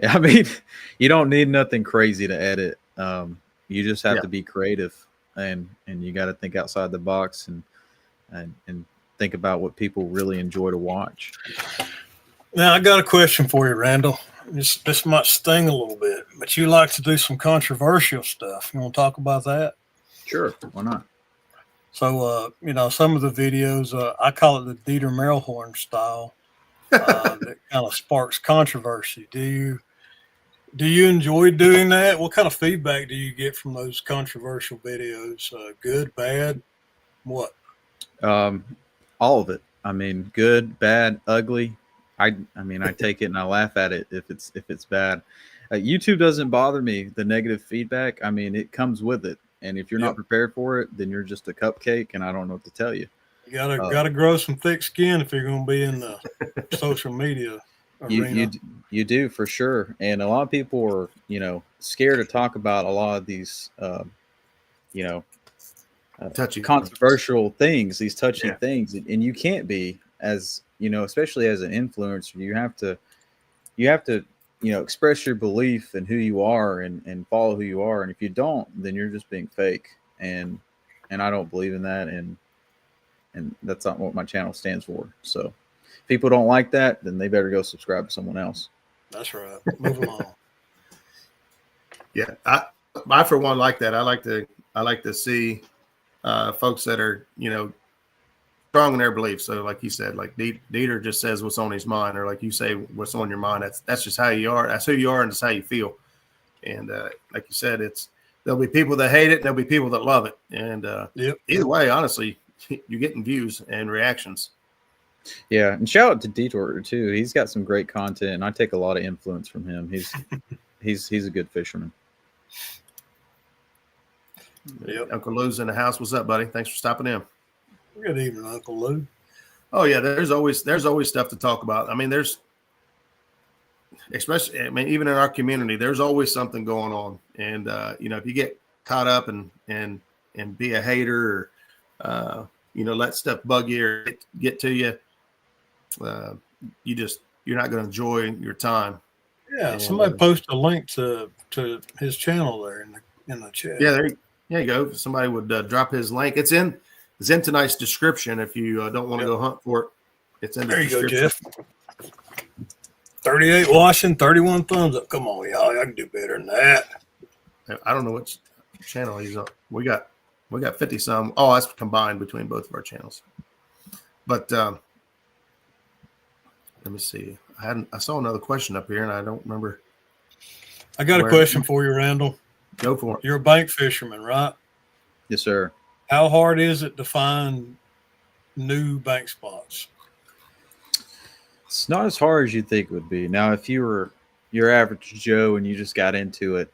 Speaker 4: I mean, you don't need nothing crazy to edit. You just have to be creative, and you got to think outside the box and think about what people really enjoy to watch.
Speaker 3: Now, I got a question for you, Randall. This might sting a little bit, but you like to do some controversial stuff. You want to talk about that?
Speaker 4: Sure. Why not?
Speaker 3: So, some of the videos, I call it the Dieter Melhorn style, that kind of sparks controversy. Do you enjoy doing that? What kind of feedback do you get from those controversial videos? Good, bad, what?
Speaker 4: All of it. I mean, good, bad, ugly. I take it and I laugh at it if it's bad. YouTube doesn't bother me, the negative feedback. I mean, it comes with it. And if you're not prepared for it, then you're just a cupcake, and I don't know what to tell you. You
Speaker 3: gotta grow some thick skin if you're going to be in the social media arena.
Speaker 4: You do, for sure. And a lot of people are, scared to talk about a lot of these,
Speaker 1: touchy
Speaker 4: controversial things, these touchy things, and you can't be, as especially as an influencer. You have to express your belief in who you are and follow who you are. And if you don't, then you're just being fake. And I don't believe in that. And that's not what my channel stands for. So if people don't like that, then they better go subscribe to someone else.
Speaker 3: That's right. Move along.
Speaker 1: Yeah, I for one like that. I like to see folks that are strong in their beliefs. So like you said, like Dieter just says what's on his mind, or like you say what's on your mind. That's just how you are. That's who you are, and it's how you feel. And like you said, there'll be people that hate it, and there'll be people that love it. And either way, honestly, you're getting views and reactions.
Speaker 4: Yeah, and shout out to Dieter too. He's got some great content, and I take a lot of influence from him. He's a good fisherman.
Speaker 3: Yep.
Speaker 1: Uncle Lou's in the house. What's up, buddy? Thanks for stopping in.
Speaker 3: Good evening, Uncle Lou.
Speaker 1: Oh yeah, there's always stuff to talk about. I mean, even in our community, there's always something going on. And if you get caught up and be a hater, or let stuff bug you or get to you, you're not going to enjoy your time.
Speaker 3: Yeah, somebody post a link to his channel there in the chat.
Speaker 1: Yeah, there you go. If somebody would drop his link. It's in tonight's description. If you don't want to go hunt for it, it's in the description.
Speaker 3: There you go, Jeff. 38 watching, 31 thumbs up. Come on, y'all. I can do better than that.
Speaker 1: I don't know which channel he's on. We got 50 some. Oh, that's combined between both of our channels. But let me see. I saw another question up here, and I don't remember.
Speaker 3: I got a question for you, Randall.
Speaker 1: Go for it.
Speaker 3: You're a bank fisherman, right?
Speaker 4: Yes, sir.
Speaker 3: How hard is it to find new bank spots?
Speaker 4: It's not as hard as you think it would be. Now, if you were your average Joe and you just got into it,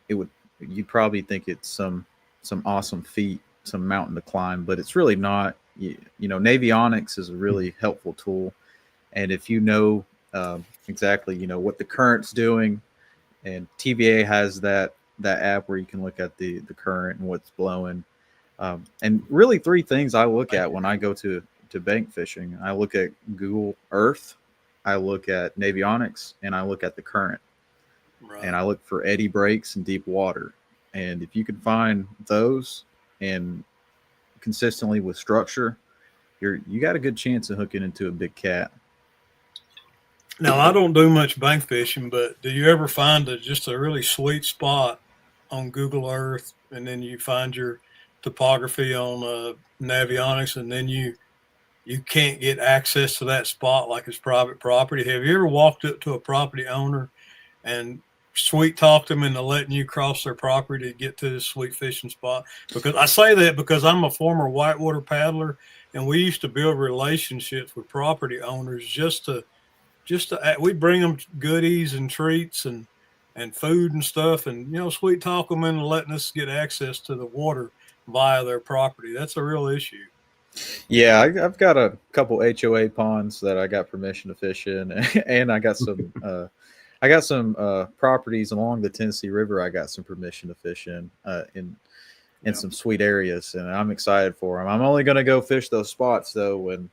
Speaker 4: you'd probably think it's some awesome feat, some mountain to climb, but it's really not. Navionics is a really helpful tool. And if you know exactly, what the current's doing, and TVA has that app where you can look at the current and what's blowing. And really 3 things I look at when I go to bank fishing. I look at Google Earth, I look at Navionics, and I look at the current. Right. And I look for eddy breaks and deep water. And if you can find those and consistently with structure, you got a good chance of hooking into a big cat.
Speaker 3: Now, I don't do much bank fishing, but do you ever find just a really sweet spot on Google Earth, and then you find your topography on Navionics, and then you can't get access to that spot like it's private property? Have you ever walked up to a property owner and sweet talked them into letting you cross their property to get to this sweet fishing spot? Because I say that because I'm a former whitewater paddler, and we used to build relationships with property owners just to we bring them goodies and treats and food and stuff, and sweet talk them into letting us get access to the water via their property. That's a real issue.
Speaker 4: Yeah, I've got a couple HOA ponds that I got permission to fish in, and I got some properties along the Tennessee River. I got some permission to fish in some sweet areas, and I'm excited for them. I'm only going to go fish those spots though when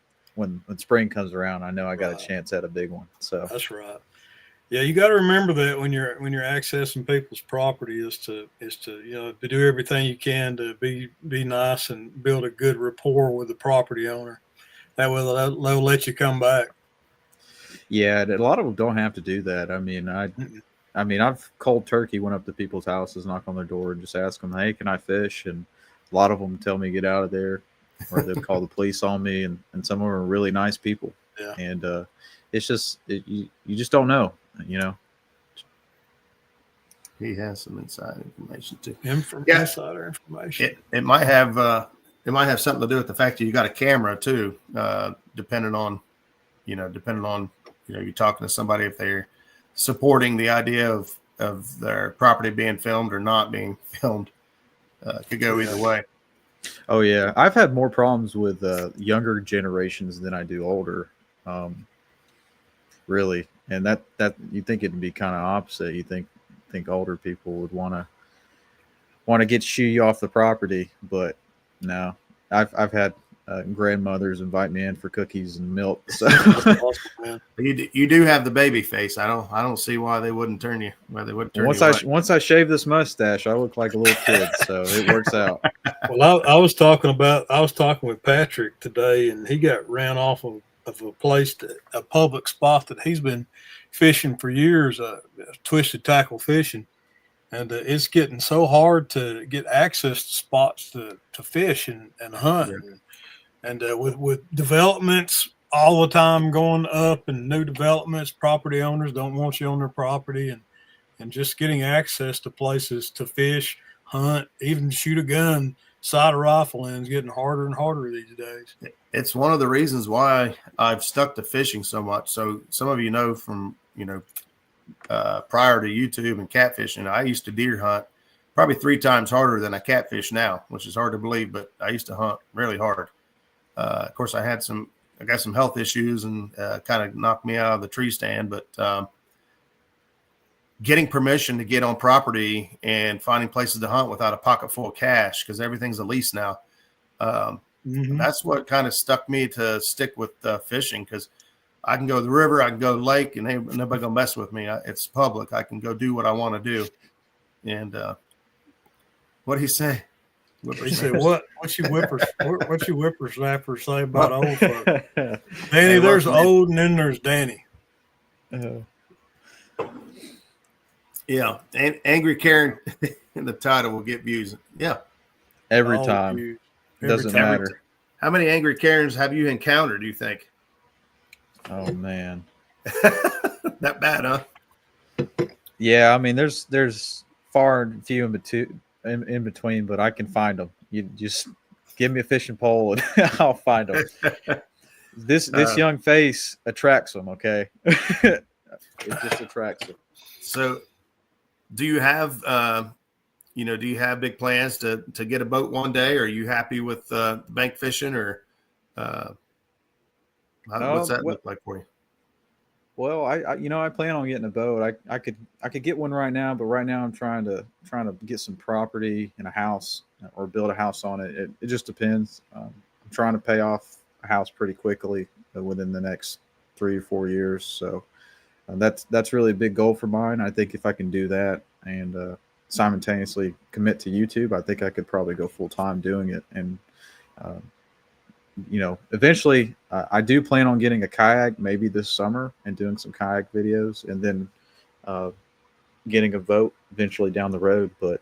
Speaker 4: spring comes around. I know I got a chance at a big one. So
Speaker 3: that's right. Yeah, you got to remember that when you're accessing people's property is to do everything you can to be nice and build a good rapport with the property owner. That way they'll let you come back. Yeah,
Speaker 4: a lot of them don't have to do that. I mean, I've cold turkey went up to people's houses, knock on their door, and just ask them, "Hey, can I fish?" And a lot of them tell me get out of there, or they'll call the police on me. And some of them are really nice people.
Speaker 3: Yeah.
Speaker 4: And it's just you just don't know.
Speaker 1: He has some inside information too.
Speaker 3: Insider information.
Speaker 1: It might have something to do with the fact that you got a camera too. Depending on you're talking to somebody, if they're supporting the idea of their property being filmed or not being filmed, could go either way.
Speaker 4: Oh yeah, I've had more problems with younger generations than I do older. Really. And that you think it'd be kind of opposite. You think older people would want to get you off the property, but no. I've had grandmothers invite me in for cookies and milk. So
Speaker 3: Awesome, man.
Speaker 1: You do have the baby face. I don't see why they wouldn't turn you. Why they wouldn't turn
Speaker 4: once
Speaker 1: you
Speaker 4: I
Speaker 1: right.
Speaker 4: once I shave this mustache, I look like a little kid. So it works out.
Speaker 3: Well, I was talking with Patrick today, and he got ran off of a place, a public spot that he's been fishing for years, twisted tackle fishing. And it's getting so hard to get access to spots to fish and hunt.
Speaker 1: Yeah.
Speaker 3: And with developments all the time going up and new developments, property owners don't want you on their property, and just getting access to places to fish, hunt, even shoot a gun, sight a rifle in is getting harder and harder these days.
Speaker 1: It's one of the reasons why I've stuck to fishing so much. So some of you know from, prior to YouTube and catfishing, I used to deer hunt probably 3 times harder than I catfish now, which is hard to believe, but I used to hunt really hard. Of course, I got some health issues and kind of knocked me out of the tree stand, but getting permission to get on property and finding places to hunt without a pocket full of cash, because everything's a lease now. That's what kind of stuck me to stick with fishing, because I can go to the river, I can go to the lake, and nobody gonna mess with me. It's public. I can go do what I want to do. And what did he say?
Speaker 3: He said, "What's your whippersnapper say about old folk?" Danny, there's old, and then there's Danny.
Speaker 1: Yeah, and Angry Karen in the title will get views. Yeah,
Speaker 4: every time. Doesn't matter.
Speaker 1: How many Angry Karens have you encountered, do you think?
Speaker 4: Oh man.
Speaker 1: That bad, huh?
Speaker 4: Yeah, I mean there's far and few in between, but I can find them. You just give me a fishing pole and I'll find them. This young face attracts them, okay? It just attracts them.
Speaker 1: So do you have do you have big plans to get a boat one day? Are you happy with bank fishing, or what's that look like for you?
Speaker 4: Well, I plan on getting a boat. I could get one right now, but right now I'm trying to get some property and a house, or build a house on it. It just depends. I'm trying to pay off a house pretty quickly within the next 3 or 4 years. So that's really a big goal for mine. I think if I can do that and simultaneously commit to YouTube, I think I could probably go full time doing it. And eventually I do plan on getting a kayak maybe this summer and doing some kayak videos, and then getting a boat eventually down the road. But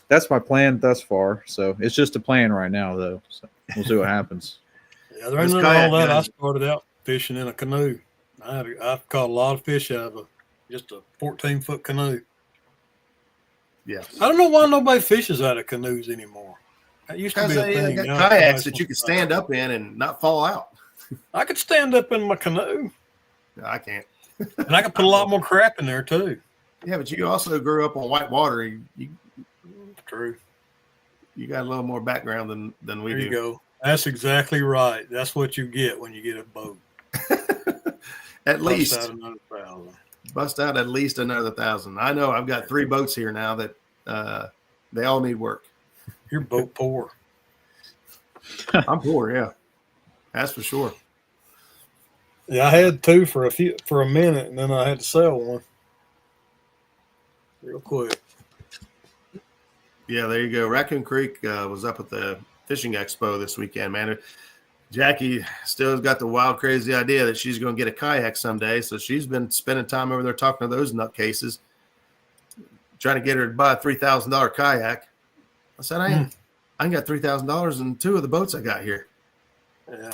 Speaker 4: that's my plan thus far. So it's just a plan right now, though. So we'll see what happens.
Speaker 3: Yeah, there ain't nothing all that. I started out fishing in a canoe. I've caught a lot of fish out of just a 14-foot canoe.
Speaker 1: Yeah,
Speaker 3: I don't know why nobody fishes out of canoes anymore. That used to be a thing.
Speaker 1: Got kayaks that you can stand up in and not fall out.
Speaker 3: I could stand up in my canoe.
Speaker 1: No, I can't.
Speaker 3: And I could put a lot more crap in there too.
Speaker 1: Yeah, but you also grew up on white water.
Speaker 3: True.
Speaker 1: You got a little more background than we do.
Speaker 3: There you go. That's exactly right. That's what you get when you get a boat.
Speaker 1: At least
Speaker 3: Bust out another 1,000.
Speaker 1: Bust out at least another 1,000. I know I've got 3 boats here now that they all need work.
Speaker 3: You're boat poor.
Speaker 1: I'm poor, yeah. That's for sure.
Speaker 3: Yeah, I had 2 for a minute, and then I had to sell one real quick.
Speaker 1: Yeah, there you go. Raccoon Creek was up at the fishing expo this weekend, man. Jackie still has got the wild, crazy idea that she's going to get a kayak someday. So she's been spending time over there talking to those nutcases, trying to get her to buy a $3,000 kayak. I said, I ain't got $3,000 in 2 of the boats I got here.
Speaker 3: Yeah.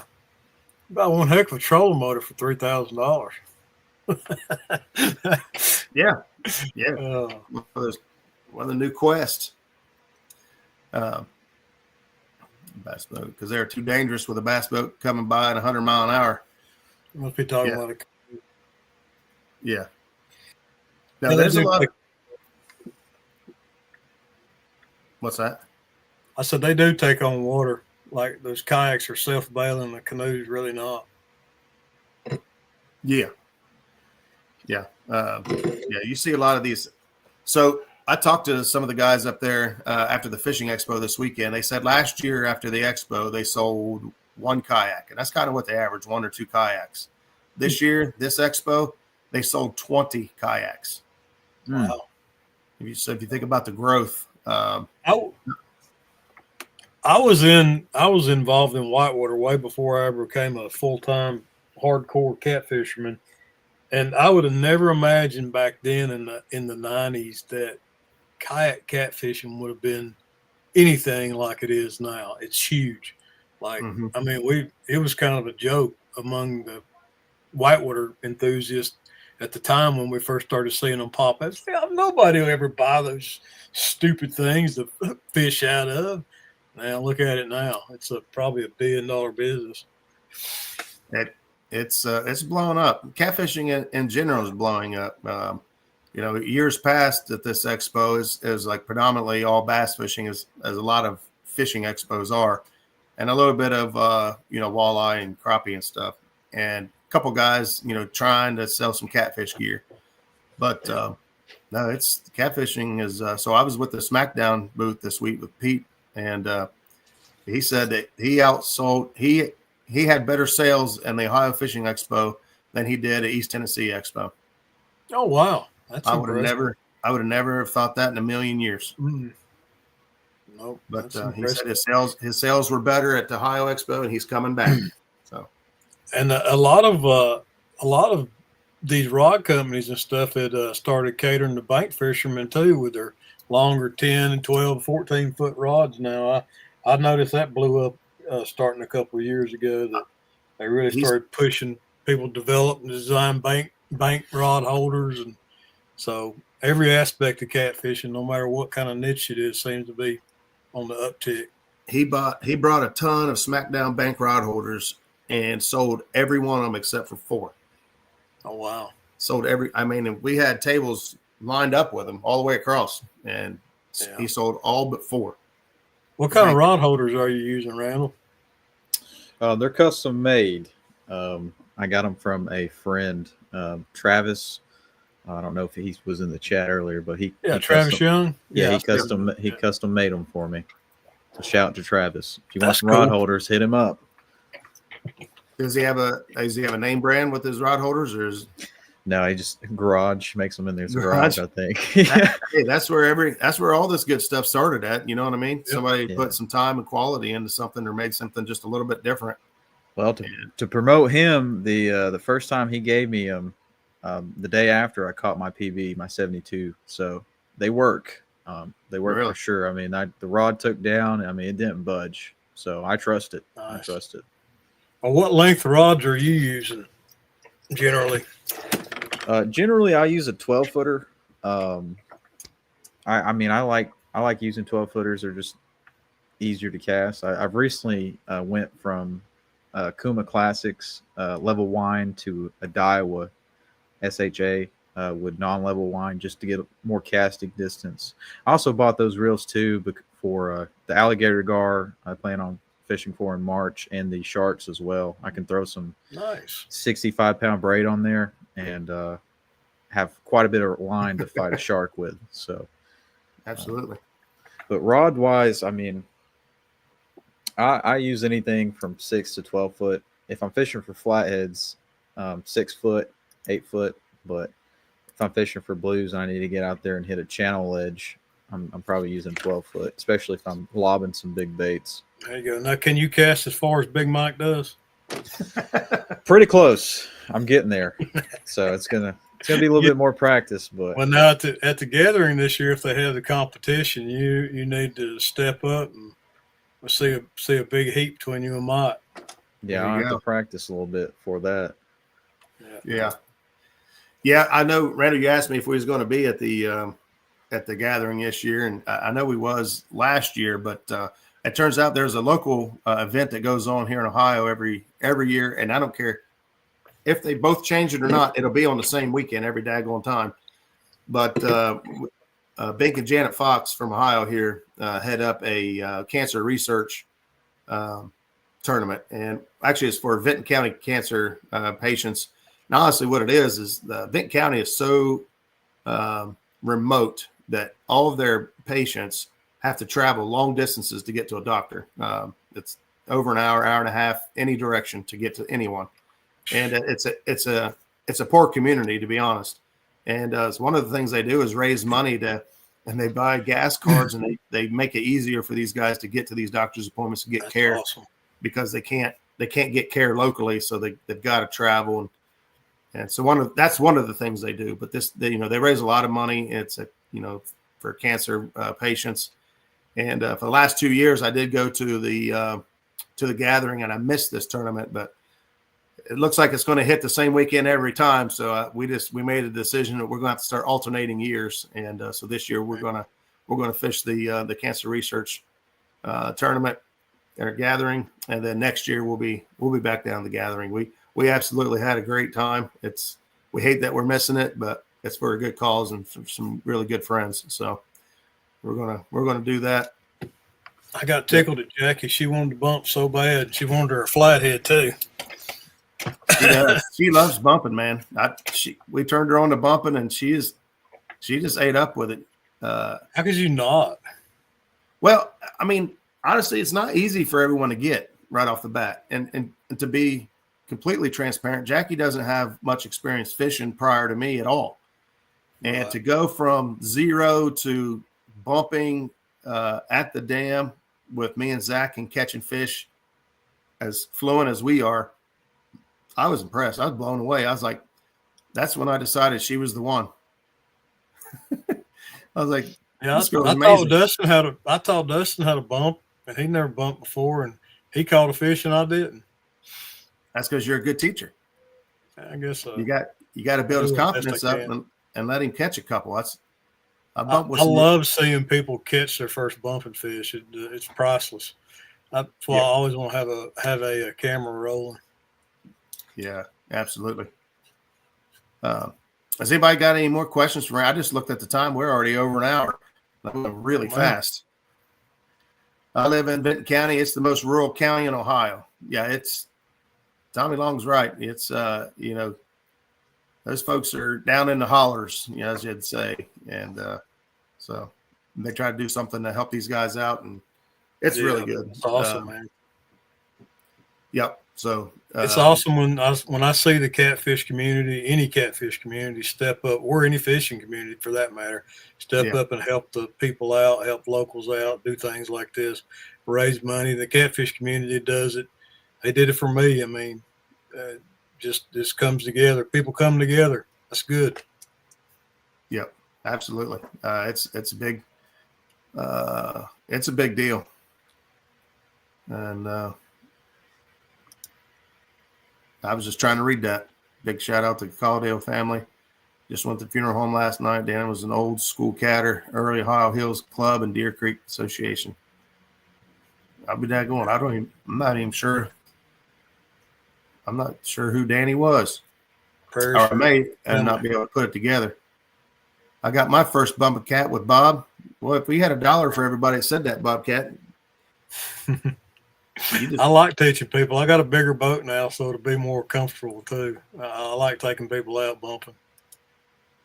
Speaker 3: About one heck of a trolling motor for $3,000.
Speaker 1: Yeah. Yeah. One of the new Quests. Bass boat, because they're too dangerous with a bass boat coming by at 100 miles an hour.
Speaker 3: You must be talking about it.
Speaker 1: Yeah. Now there's a lot. What's that?
Speaker 3: I said they do take on water. Like those kayaks are self-bailing, the canoes really not.
Speaker 1: Yeah. Yeah. You see a lot of these. So I talked to some of the guys up there after the fishing expo this weekend. They said last year after the expo, they sold one kayak, and that's kind of what they average, 1 or 2 kayaks. This year, this expo, they sold 20 kayaks.
Speaker 3: Wow.
Speaker 1: If you think about the growth,
Speaker 3: I was involved in whitewater way before I ever became a full-time hardcore catfisherman, and I would have never imagined back then in the 90s that kayak catfishing would have been anything like it is now. It's huge. Like, I mean, it was kind of a joke among the whitewater enthusiasts at the time when we first started seeing them pop up. Nobody will ever buy those stupid things to fish out of. Now look at it now. It's probably $1 billion business.
Speaker 1: It's blowing up. Catfishing in general is blowing up. Years past at this expo is like predominantly all bass fishing, as a lot of fishing expos are, and a little bit of walleye and crappie and stuff, and a couple guys trying to sell some catfish gear. But no, it's catfishing is. So I was with the SmackDown booth this week with Pete, and he said that he outsold he had better sales in the Ohio Fishing Expo than he did at East Tennessee Expo.
Speaker 3: Oh wow.
Speaker 1: I would have never have thought that in a million years.
Speaker 3: Nope.
Speaker 1: But he said his sales were better at the Ohio Expo, and he's coming back. So,
Speaker 3: and a lot of these rod companies and stuff had started catering to bank fishermen too with their longer 10 and 12, 14 foot rods. Now I noticed that blew up starting a couple of years ago. That they really started pushing people to develop and design bank rod holders. And so every aspect of catfishing, no matter what kind of niche it is, seems to be on the uptick.
Speaker 1: He brought a ton of SmackDown bank rod holders and sold every one of them except for 4.
Speaker 3: Oh wow!
Speaker 1: We had tables lined up with him all the way across, and he sold all but 4.
Speaker 3: What kind of rod holders are you using, Randall?
Speaker 4: They're custom made. I got them from a friend, Travis. I don't know if he was in the chat earlier, but he
Speaker 3: Travis Young.
Speaker 4: Yeah, he custom made them for me. So shout out to Travis. If you want some rod holders, hit him up.
Speaker 1: Does he have a name brand with his rod holders, or is?
Speaker 4: No, he just makes them in his garage, I think.
Speaker 1: Hey, that's where all this good stuff started at. You know what I mean? Yep. Somebody put some time and quality into something, or made something just a little bit different.
Speaker 4: Well, to promote him, the first time he gave me them, the day after I caught my PB, my 72. So they work. They work for sure. I mean, the rod took down. I mean, it didn't budge. So I trust it. Nice. I trust it.
Speaker 3: Well, what length rods are you using generally?
Speaker 4: Generally, I use a 12-footer. I like using 12-footers. They're just easier to cast. I've recently went from Kuma Classics level wine to a Daiwa SHA with non-level wine just to get more casting distance. I also bought those reels too for the alligator gar I plan on fishing for in March, and the sharks as well. I can throw some
Speaker 3: nice
Speaker 4: 65-pound braid on there and have quite a bit of line to fight a shark with. So
Speaker 1: absolutely.
Speaker 4: But rod wise, I mean, I use anything from 6 to 12 foot. If I'm fishing for flatheads, 6 foot, 8 foot. But if I'm fishing for blues and I need to get out there and hit a channel edge, I'm probably using 12 foot, especially if I'm lobbing some big baits.
Speaker 3: There you go. Now, can you cast as far as Big Mike does?
Speaker 4: Pretty close. I'm getting there. So it's gonna be a little bit more practice. But
Speaker 3: well, now at the gathering this year, if they have the competition, you need to step up and see a big heat between you and Mike.
Speaker 4: Yeah, I have to practice a little bit for that.
Speaker 1: Yeah. I know, Randall, you asked me if we was going to be at the gathering this year, and I know we was last year, but it turns out there's a local event that goes on here in Ohio every year, and I don't care if they both change it or not, it'll be on the same weekend every daggone time. But Bink and Janet Fox from Ohio here head up a cancer research tournament, and actually it's for Vinton County cancer patients. And honestly, what it is Vinton County is so remote that all of their patients have to travel long distances to get to a doctor. over an hour, hour and a half, any direction to get to anyone. And it's a poor community, to be honest. And so one of the things they do is raise money and they buy gas cards and they make it easier for these guys to get to these doctor's appointments to get
Speaker 3: That's
Speaker 1: care
Speaker 3: awesome.
Speaker 1: because they can't get care locally. So they've got to travel. And so that's one of the things they do. But they raise a lot of money. It's for cancer patients. And for the last 2 years, I did go to the gathering, and I missed this tournament, but it looks like it's going to hit the same weekend every time. So we made a decision that we're going to have to start alternating years. And so this year we're going to fish the cancer research tournament or gathering, and then next year we'll be back down the gathering. We absolutely had a great time. We hate that we're missing it, but it's for a good cause and for some really good friends. So we're gonna do that.
Speaker 3: I got tickled at Jackie. She wanted to bump so bad. She wanted her a flathead too.
Speaker 1: She loves bumping, man. We turned her on to bumping, and she just ate up with it.
Speaker 3: How could you not?
Speaker 1: Well, I mean, honestly, it's not easy for everyone to get right off the bat. And to be completely transparent, Jackie doesn't have much experience fishing prior to me at all. And to go from zero to bumping at the dam with me and Zach and catching fish as fluent as we are, I was impressed. I was blown away. I was like, that's when I decided she was the one. I was like,
Speaker 3: yeah,
Speaker 1: this girl's
Speaker 3: I
Speaker 1: amazing.
Speaker 3: thought Dustin had a bump, and he never bumped before, and he caught a fish and I didn't.
Speaker 1: That's because you're a good teacher.
Speaker 3: I guess so.
Speaker 1: You got to build his confidence up and let him catch a couple. I
Speaker 3: love seeing people catch their first bumping fish. It's priceless. That's why I always want to have a camera rolling.
Speaker 1: Yeah, absolutely. Has anybody got any more questions for me? I just looked at the time. We're already over an hour. I'm going really fast. I live in Benton County. It's the most rural county in Ohio. Yeah, Tommy Long's right. It's, those folks are down in the hollers, as you'd say. And so they try to do something to help these guys out, and it's really good.
Speaker 3: It's awesome, man.
Speaker 1: Yep. So
Speaker 3: it's awesome when I see the catfish community, any catfish community, step up, or any fishing community for that matter, step up and help the people out, help locals out, do things like this, raise money. The catfish community does it. They did it for me. I mean, just this comes together. People come together. That's good.
Speaker 1: Yep, absolutely. It's a big deal. And I was just trying to read that. Big shout out to the Caldale family. Just went to the funeral home last night. Dan was an old school catter, early Ohio Hills Club and Deer Creek Association. I'll be that going. I'm not even sure. I'm not sure who Danny was. Or I may not be able to put it together. I got my first Bobcat with Bob. Well, if we had $1 for everybody that said that, Bobcat.
Speaker 3: I like teaching people. I got a bigger boat now, so it'll be more comfortable too. I like taking people out bumping.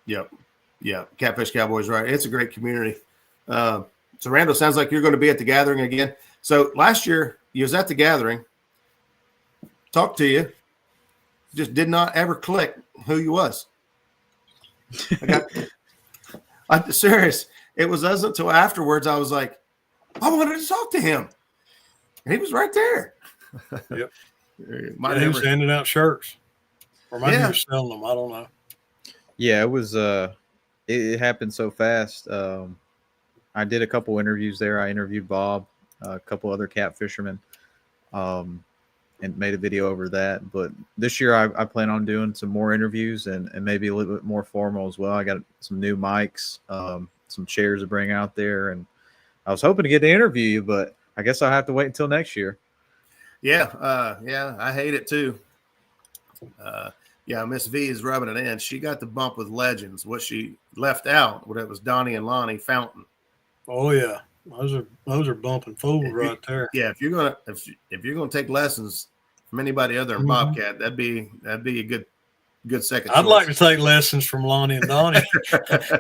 Speaker 3: Yep.
Speaker 1: Yeah. Catfish Cowboys, right. It's a great community. So Randall, sounds like you're going to be at the gathering again. So last year you was at the gathering, talked to you, just did not ever click who you was. I'm serious. It wasn't until afterwards I was like, I wanted to talk to him. And he was right there.
Speaker 3: Yep. He was handing out shirts. Or maybe he was selling them. I don't know.
Speaker 4: Yeah, it was it happened so fast. I did a couple interviews there. I interviewed Bob, a couple other cat fishermen, and made a video over that. But this year I plan on doing some more interviews and maybe a little bit more formal as well. I got some new mics, some chairs to bring out there, and I was hoping to get to interview you, but I guess I'll have to wait until next year.
Speaker 1: Yeah, I hate it too. Miss V is rubbing it in. She got the bump with legends. What she left out, it was Donnie and Lonnie Fountain.
Speaker 3: Oh yeah, those are bumping fools right there.
Speaker 1: Yeah, if you're gonna take lessons from anybody other than Bobcat, that'd be a good second.
Speaker 3: I'd like to take lessons from Lonnie and Donnie.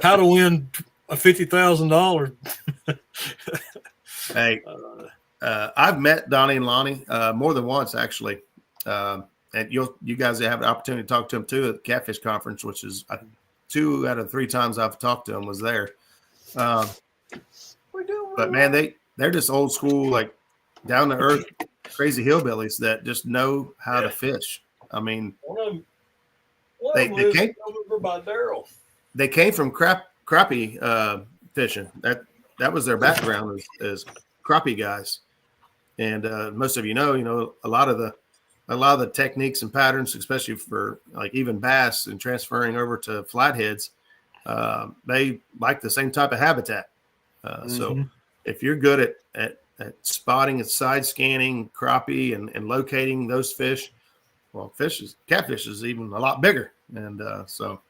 Speaker 3: How to win $50,000.
Speaker 1: Hey, I've met Donnie and Lonnie more than once, actually. And you guys have the opportunity to talk to them too at the Catfish Conference, which is 2 out of 3 times I've talked to them was there. But man, they're just old school, like down to earth, crazy hillbillies that just know how to fish. I mean, they came
Speaker 3: by Daryl.
Speaker 1: They came from crappie fishing. That was their background as crappie guys. And most of you know a lot of the techniques and patterns, especially for like even bass and transferring over to flatheads, they like the same type of habitat. So if you're good at spotting and side scanning crappie and locating those fish, well, catfish is even a lot bigger. And so.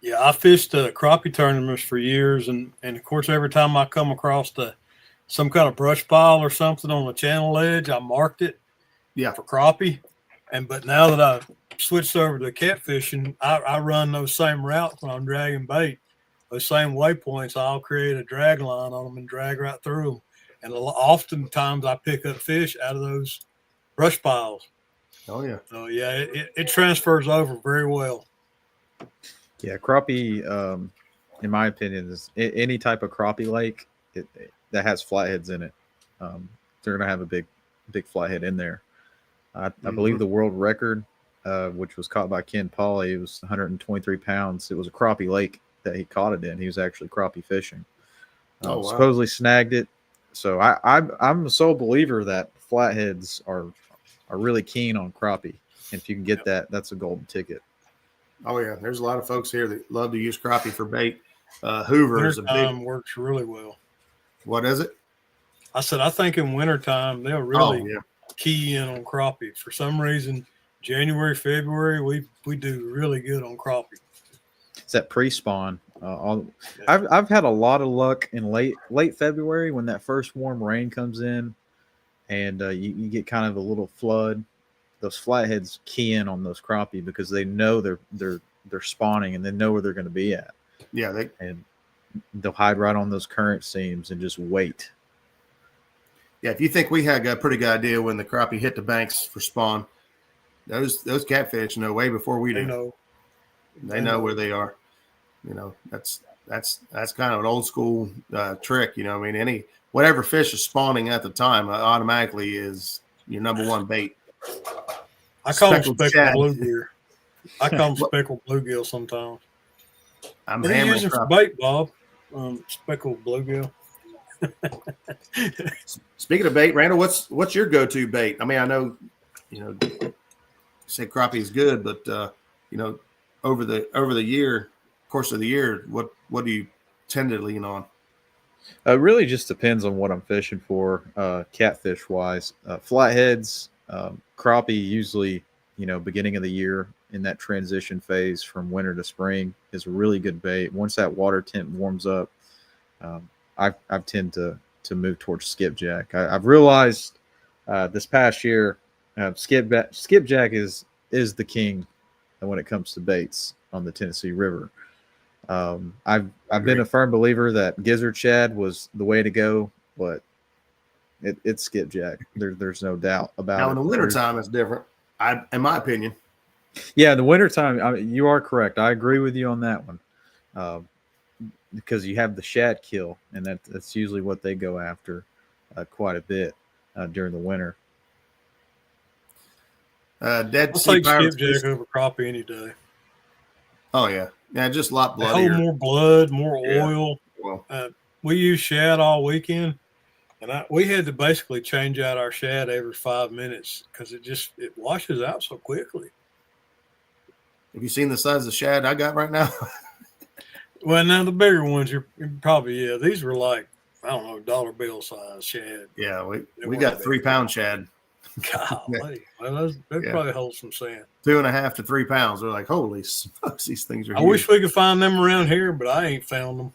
Speaker 3: Yeah, I fished crappie tournaments for years, and of course, every time I come across some kind of brush pile or something on the channel edge, I marked it, for crappie. But now that I've switched over to catfishing, I run those same routes when I'm dragging bait. Those same waypoints, I'll create a drag line on them and drag right through them. And oftentimes I pick up fish out of those brush piles.
Speaker 1: Oh yeah.
Speaker 3: So yeah, it transfers over very well.
Speaker 4: Yeah, crappie, in my opinion, is any type of crappie lake that has flatheads in it. They're gonna have a big flathead in there. I believe the world record, which was caught by Ken Pauley, it was 123 pounds. It was a crappie lake that he caught it in. He was actually crappie fishing.
Speaker 1: Wow.
Speaker 4: Supposedly snagged it. So I'm a sole believer that flatheads are really keen on crappie. And if you can get that, that's a golden ticket.
Speaker 1: Oh yeah, there's a lot of folks here that love to use crappie for bait. Hoover is a big.
Speaker 3: Works really well.
Speaker 1: What is it?
Speaker 3: I said I think in wintertime they'll really key in on crappie. For some reason, January, February, we do really good on crappie.
Speaker 4: It's that pre-spawn. I've had a lot of luck in late February when that first warm rain comes in, and you get kind of a little flood. Those flatheads key in on those crappie because they know they're spawning and they know where they're going to be at.
Speaker 1: Yeah,
Speaker 4: they'll hide right on those current seams and just wait.
Speaker 1: Yeah, if you think we had a pretty good idea when the crappie hit the banks for spawn, those catfish know way before we do. They know where they are. That's kind of an old school trick. I mean, whatever fish is spawning at the time automatically is your number one bait.
Speaker 3: I call them speckled bluegill. I call them speckled bluegill sometimes.
Speaker 1: I'm
Speaker 3: what are you using for bait, Bob? Speckled bluegill.
Speaker 1: Speaking of bait, Randall, what's your go-to bait? I mean, I know, say crappie is good, but over the course of the year, what do you tend to lean on?
Speaker 4: It really just depends on what I'm fishing for, catfish wise. Flatheads, crappie usually, beginning of the year in that transition phase from winter to spring is a really good bait. Once that water temp warms up, I tend to move towards skipjack. I've realized this past year, skipjack is the king when it comes to baits on the Tennessee River. I've been a firm believer that gizzard shad was the way to go, but it's skipjack. There's no doubt about it.
Speaker 1: Now in the wintertime, it's different. In my opinion.
Speaker 4: Yeah, in the wintertime, you are correct. I agree with you on that one. Because you have the shad kill, and that's usually what they go after quite a bit during the winter.
Speaker 3: I'll take skipjack over crappie any day.
Speaker 1: Oh yeah, just a lot bloodier.
Speaker 3: They hold more blood, more oil. Well, we use shad all weekend, and we had to basically change out our shad every 5 minutes because it washes out so quickly.
Speaker 1: Have you seen the size of shad I got right now?
Speaker 3: Well, now the bigger ones, you're probably these were like, I don't know, dollar bill size shad.
Speaker 1: Yeah, we got 3 pound shad.
Speaker 3: Golly, well, they probably hold some sand.
Speaker 1: 2.5 to 3 pounds. They're like, holy smokes, these things are.
Speaker 3: I wish we could find them around here, but I ain't found them.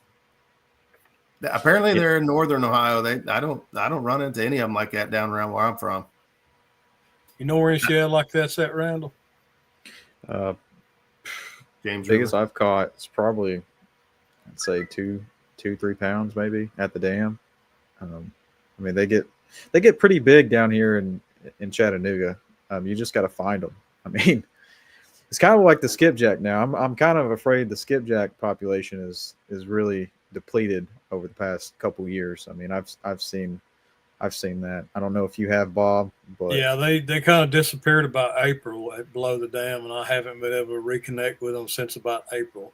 Speaker 1: Apparently, they're in northern Ohio. I don't run into any of them like that down around where I'm from.
Speaker 3: You know where any shad like that's at, Randall?
Speaker 1: James,
Speaker 4: biggest I've caught is probably, I'd say 2-3 pounds maybe at the dam. I mean, they get pretty big down here in Chattanooga. You just got to find them. I mean, it's kind of like the skipjack now. I'm kind of afraid the skipjack population is really depleted over the past couple years. I mean, I've seen that. I don't know if you have, Bob, but
Speaker 3: yeah, they kind of disappeared about April below the dam, and I haven't been able to reconnect with them since about April.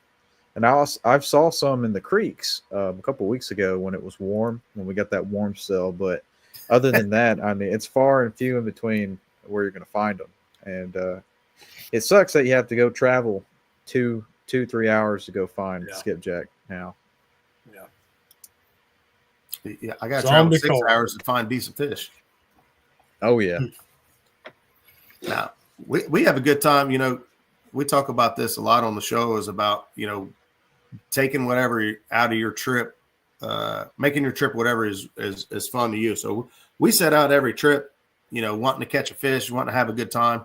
Speaker 4: And I've saw some in the creeks a couple weeks ago when it was warm, when we got that warm cell. But other than that, I mean, it's far and few in between where you're going to find them. And it sucks that you have to go travel 2-3 hours to go find skipjack now.
Speaker 1: Yeah, I got to travel 6 hours to find decent fish.
Speaker 4: Oh yeah.
Speaker 1: Now we have a good time. You know, we talk about this a lot on the show. Is about taking whatever out of your trip, making your trip whatever is fun to you. So we set out every trip, wanting to catch a fish, wanting to have a good time.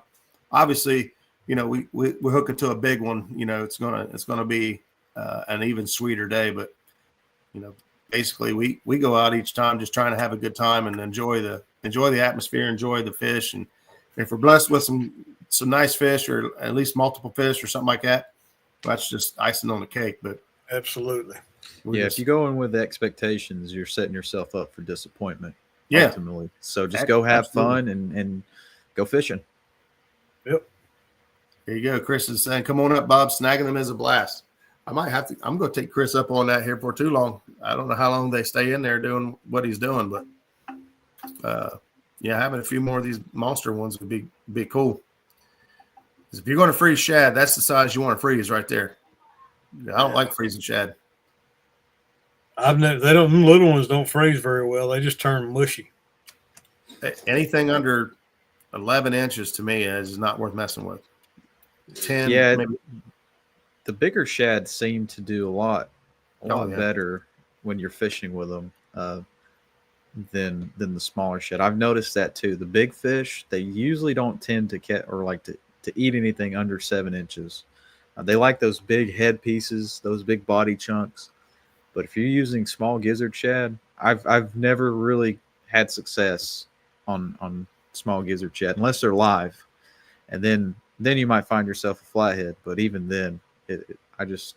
Speaker 1: Obviously, we hook into a big one. It's gonna be an even sweeter day. But basically we go out each time just trying to have a good time and enjoy the atmosphere, enjoy the fish, and if we're blessed with some nice fish or at least multiple fish or something like that, that's just icing on the cake. But
Speaker 3: absolutely,
Speaker 4: if you go in with expectations, you're setting yourself up for disappointment.
Speaker 1: Yeah,
Speaker 4: ultimately. So just go have fun and go fishing.
Speaker 3: Yep.
Speaker 1: Here you go. Chris is saying, "Come on up, Bob. Snagging them is a blast." I might have to. I'm going to take Chris up on that here for too long. I don't know how long they stay in there doing what he's doing, but having a few more of these monster ones would be cool. Because if you're going to freeze shad, that's the size you want to freeze right there. I don't like freezing shad.
Speaker 3: Them little ones don't freeze very well. They just turn mushy.
Speaker 1: Anything under 11 inches to me is not worth messing with. 10, maybe.
Speaker 4: The bigger shad seem to do a lot better when you're fishing with them than the smaller shad. I've noticed that too. The big fish, they usually don't tend to catch or like to eat anything under 7 inches. They like those big head pieces, those big body chunks. But if you're using small gizzard shad, I've never really had success on small gizzard shad unless they're live, and then you might find yourself a flathead. But even then, it just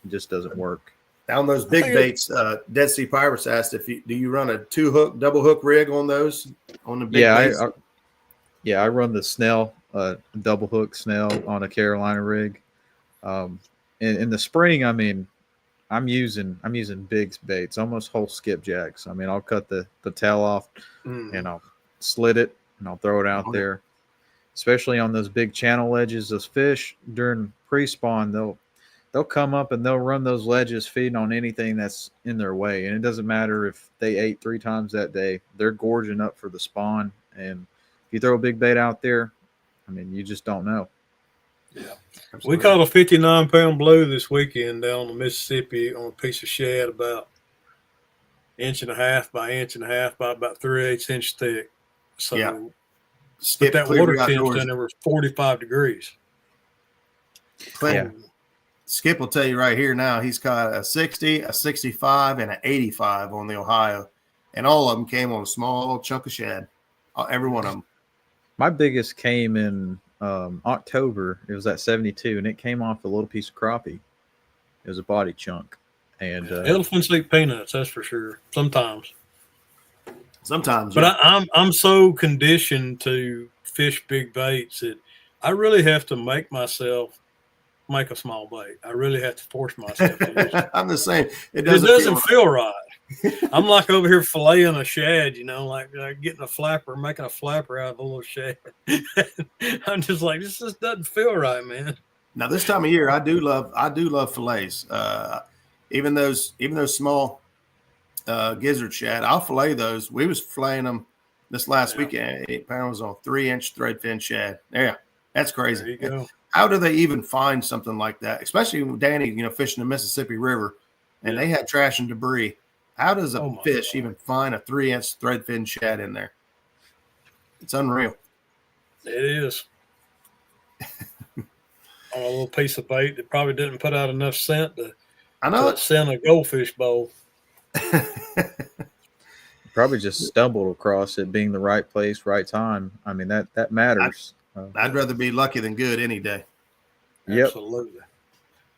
Speaker 4: doesn't work.
Speaker 1: Down those big baits, Dead Sea Pirates asked do you run a 2-hook, double hook rig on those on the big baits?
Speaker 4: I run the Snell, double hook Snell on a Carolina rig. In the spring, I mean, I'm using big baits, almost whole skipjacks. I mean, I'll cut the tail off and I'll slit it and I'll throw it out there. Especially on those big channel ledges, those fish during pre-spawn, they'll come up and they'll run those ledges feeding on anything that's in their way. And it doesn't matter if they ate 3 times that day, they're gorging up for the spawn. And if you throw a big bait out there, I mean, you just don't know.
Speaker 3: Yeah. Absolutely. We caught a 59-pound blue this weekend down the Mississippi on a piece of shad about 1.5 by 1.5 by about 3/8 inch thick. So but that water temp down there was 45 degrees.
Speaker 1: Skip will tell you right here now, he's caught a 60, a 65, and an 85 on the Ohio. And all of them came on a small chunk of shad. Every one of them.
Speaker 4: My biggest came in October. It was at 72, and it came off a little piece of crappie. It was a body chunk. And
Speaker 3: elephants eat peanuts, that's for sure. Sometimes.
Speaker 1: But
Speaker 3: I'm so conditioned to fish big baits that I really have to make myself make a small bait. I really have to force myself to use it.
Speaker 1: I'm the same. It
Speaker 3: doesn't feel right. I'm like over here filleting a shad, like getting a flapper, making a flapper out of a little shad. I'm just like, this just doesn't feel right, man.
Speaker 1: Now this time of year, I do love fillets. Even those small gizzard shad, I'll fillet those. We was filleting them this last weekend. 8 pounds on 3-inch threadfin shad. Yeah, that's crazy.
Speaker 3: There you go.
Speaker 1: How do they even find something like that? Especially with Danny, fishing the Mississippi River, and they had trash and debris. How does a fish even find a 3-inch threadfin shad in there? It's unreal.
Speaker 3: It is. On a little piece of bait that probably didn't put out enough scent to scent a goldfish bowl.
Speaker 4: Probably just stumbled across it being the right place, right time. I mean, that matters.
Speaker 1: I'd rather be lucky than good any day.
Speaker 4: Yep.
Speaker 3: Absolutely.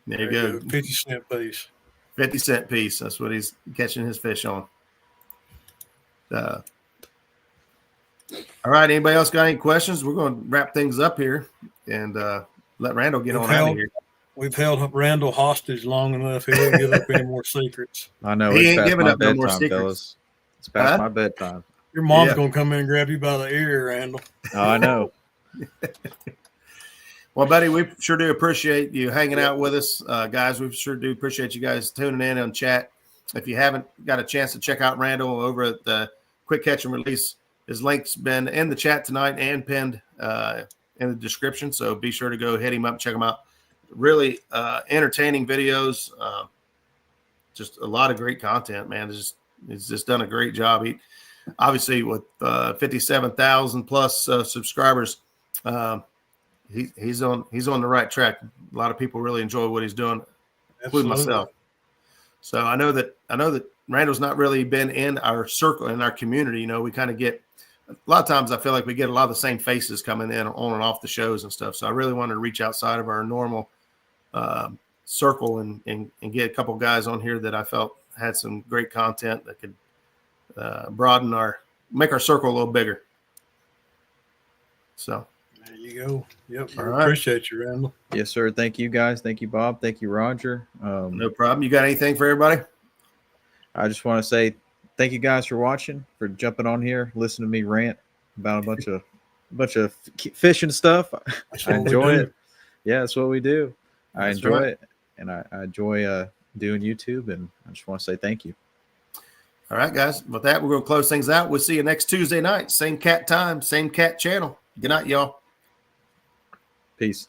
Speaker 1: There you go.
Speaker 3: 50-cent piece.
Speaker 1: 50-cent piece. That's what he's catching his fish on. All right. Anybody else got any questions? We're going to wrap things up here and let Randall get on out of here.
Speaker 3: We've held Randall hostage long enough. He won't give up any more secrets.
Speaker 4: I know.
Speaker 1: He
Speaker 4: It's
Speaker 1: ain't
Speaker 4: past
Speaker 1: giving
Speaker 4: my
Speaker 1: up no more
Speaker 4: bedtime,
Speaker 1: secrets.
Speaker 4: fellas. It's past my bedtime.
Speaker 3: Your mom's going to come in and grab you by the ear, Randall.
Speaker 4: Oh, I know.
Speaker 1: Well, buddy, we sure do appreciate you hanging out with us, guys. We sure do appreciate you guys tuning in on chat. If you haven't got a chance to check out Randall over at the Quick Catch and Release, his link's been in the chat tonight and pinned in the description. So be sure to go hit him up, check him out. Really entertaining videos. Just a lot of great content, man. He's just done a great job. He obviously with 57,000 plus subscribers. He's on the right track. A lot of people really enjoy what he's doing, including myself. So I know that Randall's not really been in our circle, in our community. You know, we kind of get a lot of times I feel like we get a lot of the same faces coming in on and off the shows and stuff. So I really wanted to reach outside of our normal circle and get a couple guys on here that I felt had some great content that could make our circle a little bigger. So.
Speaker 3: There you go. Yep.
Speaker 1: All right.
Speaker 3: Appreciate you, Randall.
Speaker 4: Yes, sir. Thank you, guys. Thank you, Bob. Thank you, Roger.
Speaker 1: No problem. You got anything for everybody?
Speaker 4: I just want to say thank you guys for watching, for jumping on here, listening to me rant about a bunch of fishing stuff. I enjoy it. Yeah, that's what we do. I enjoy it, and I enjoy doing YouTube, and I just want to say thank you.
Speaker 1: All right, guys. With that, we're going to close things out. We'll see you next Tuesday night. Same cat time, same cat channel. Good night, y'all.
Speaker 4: Peace.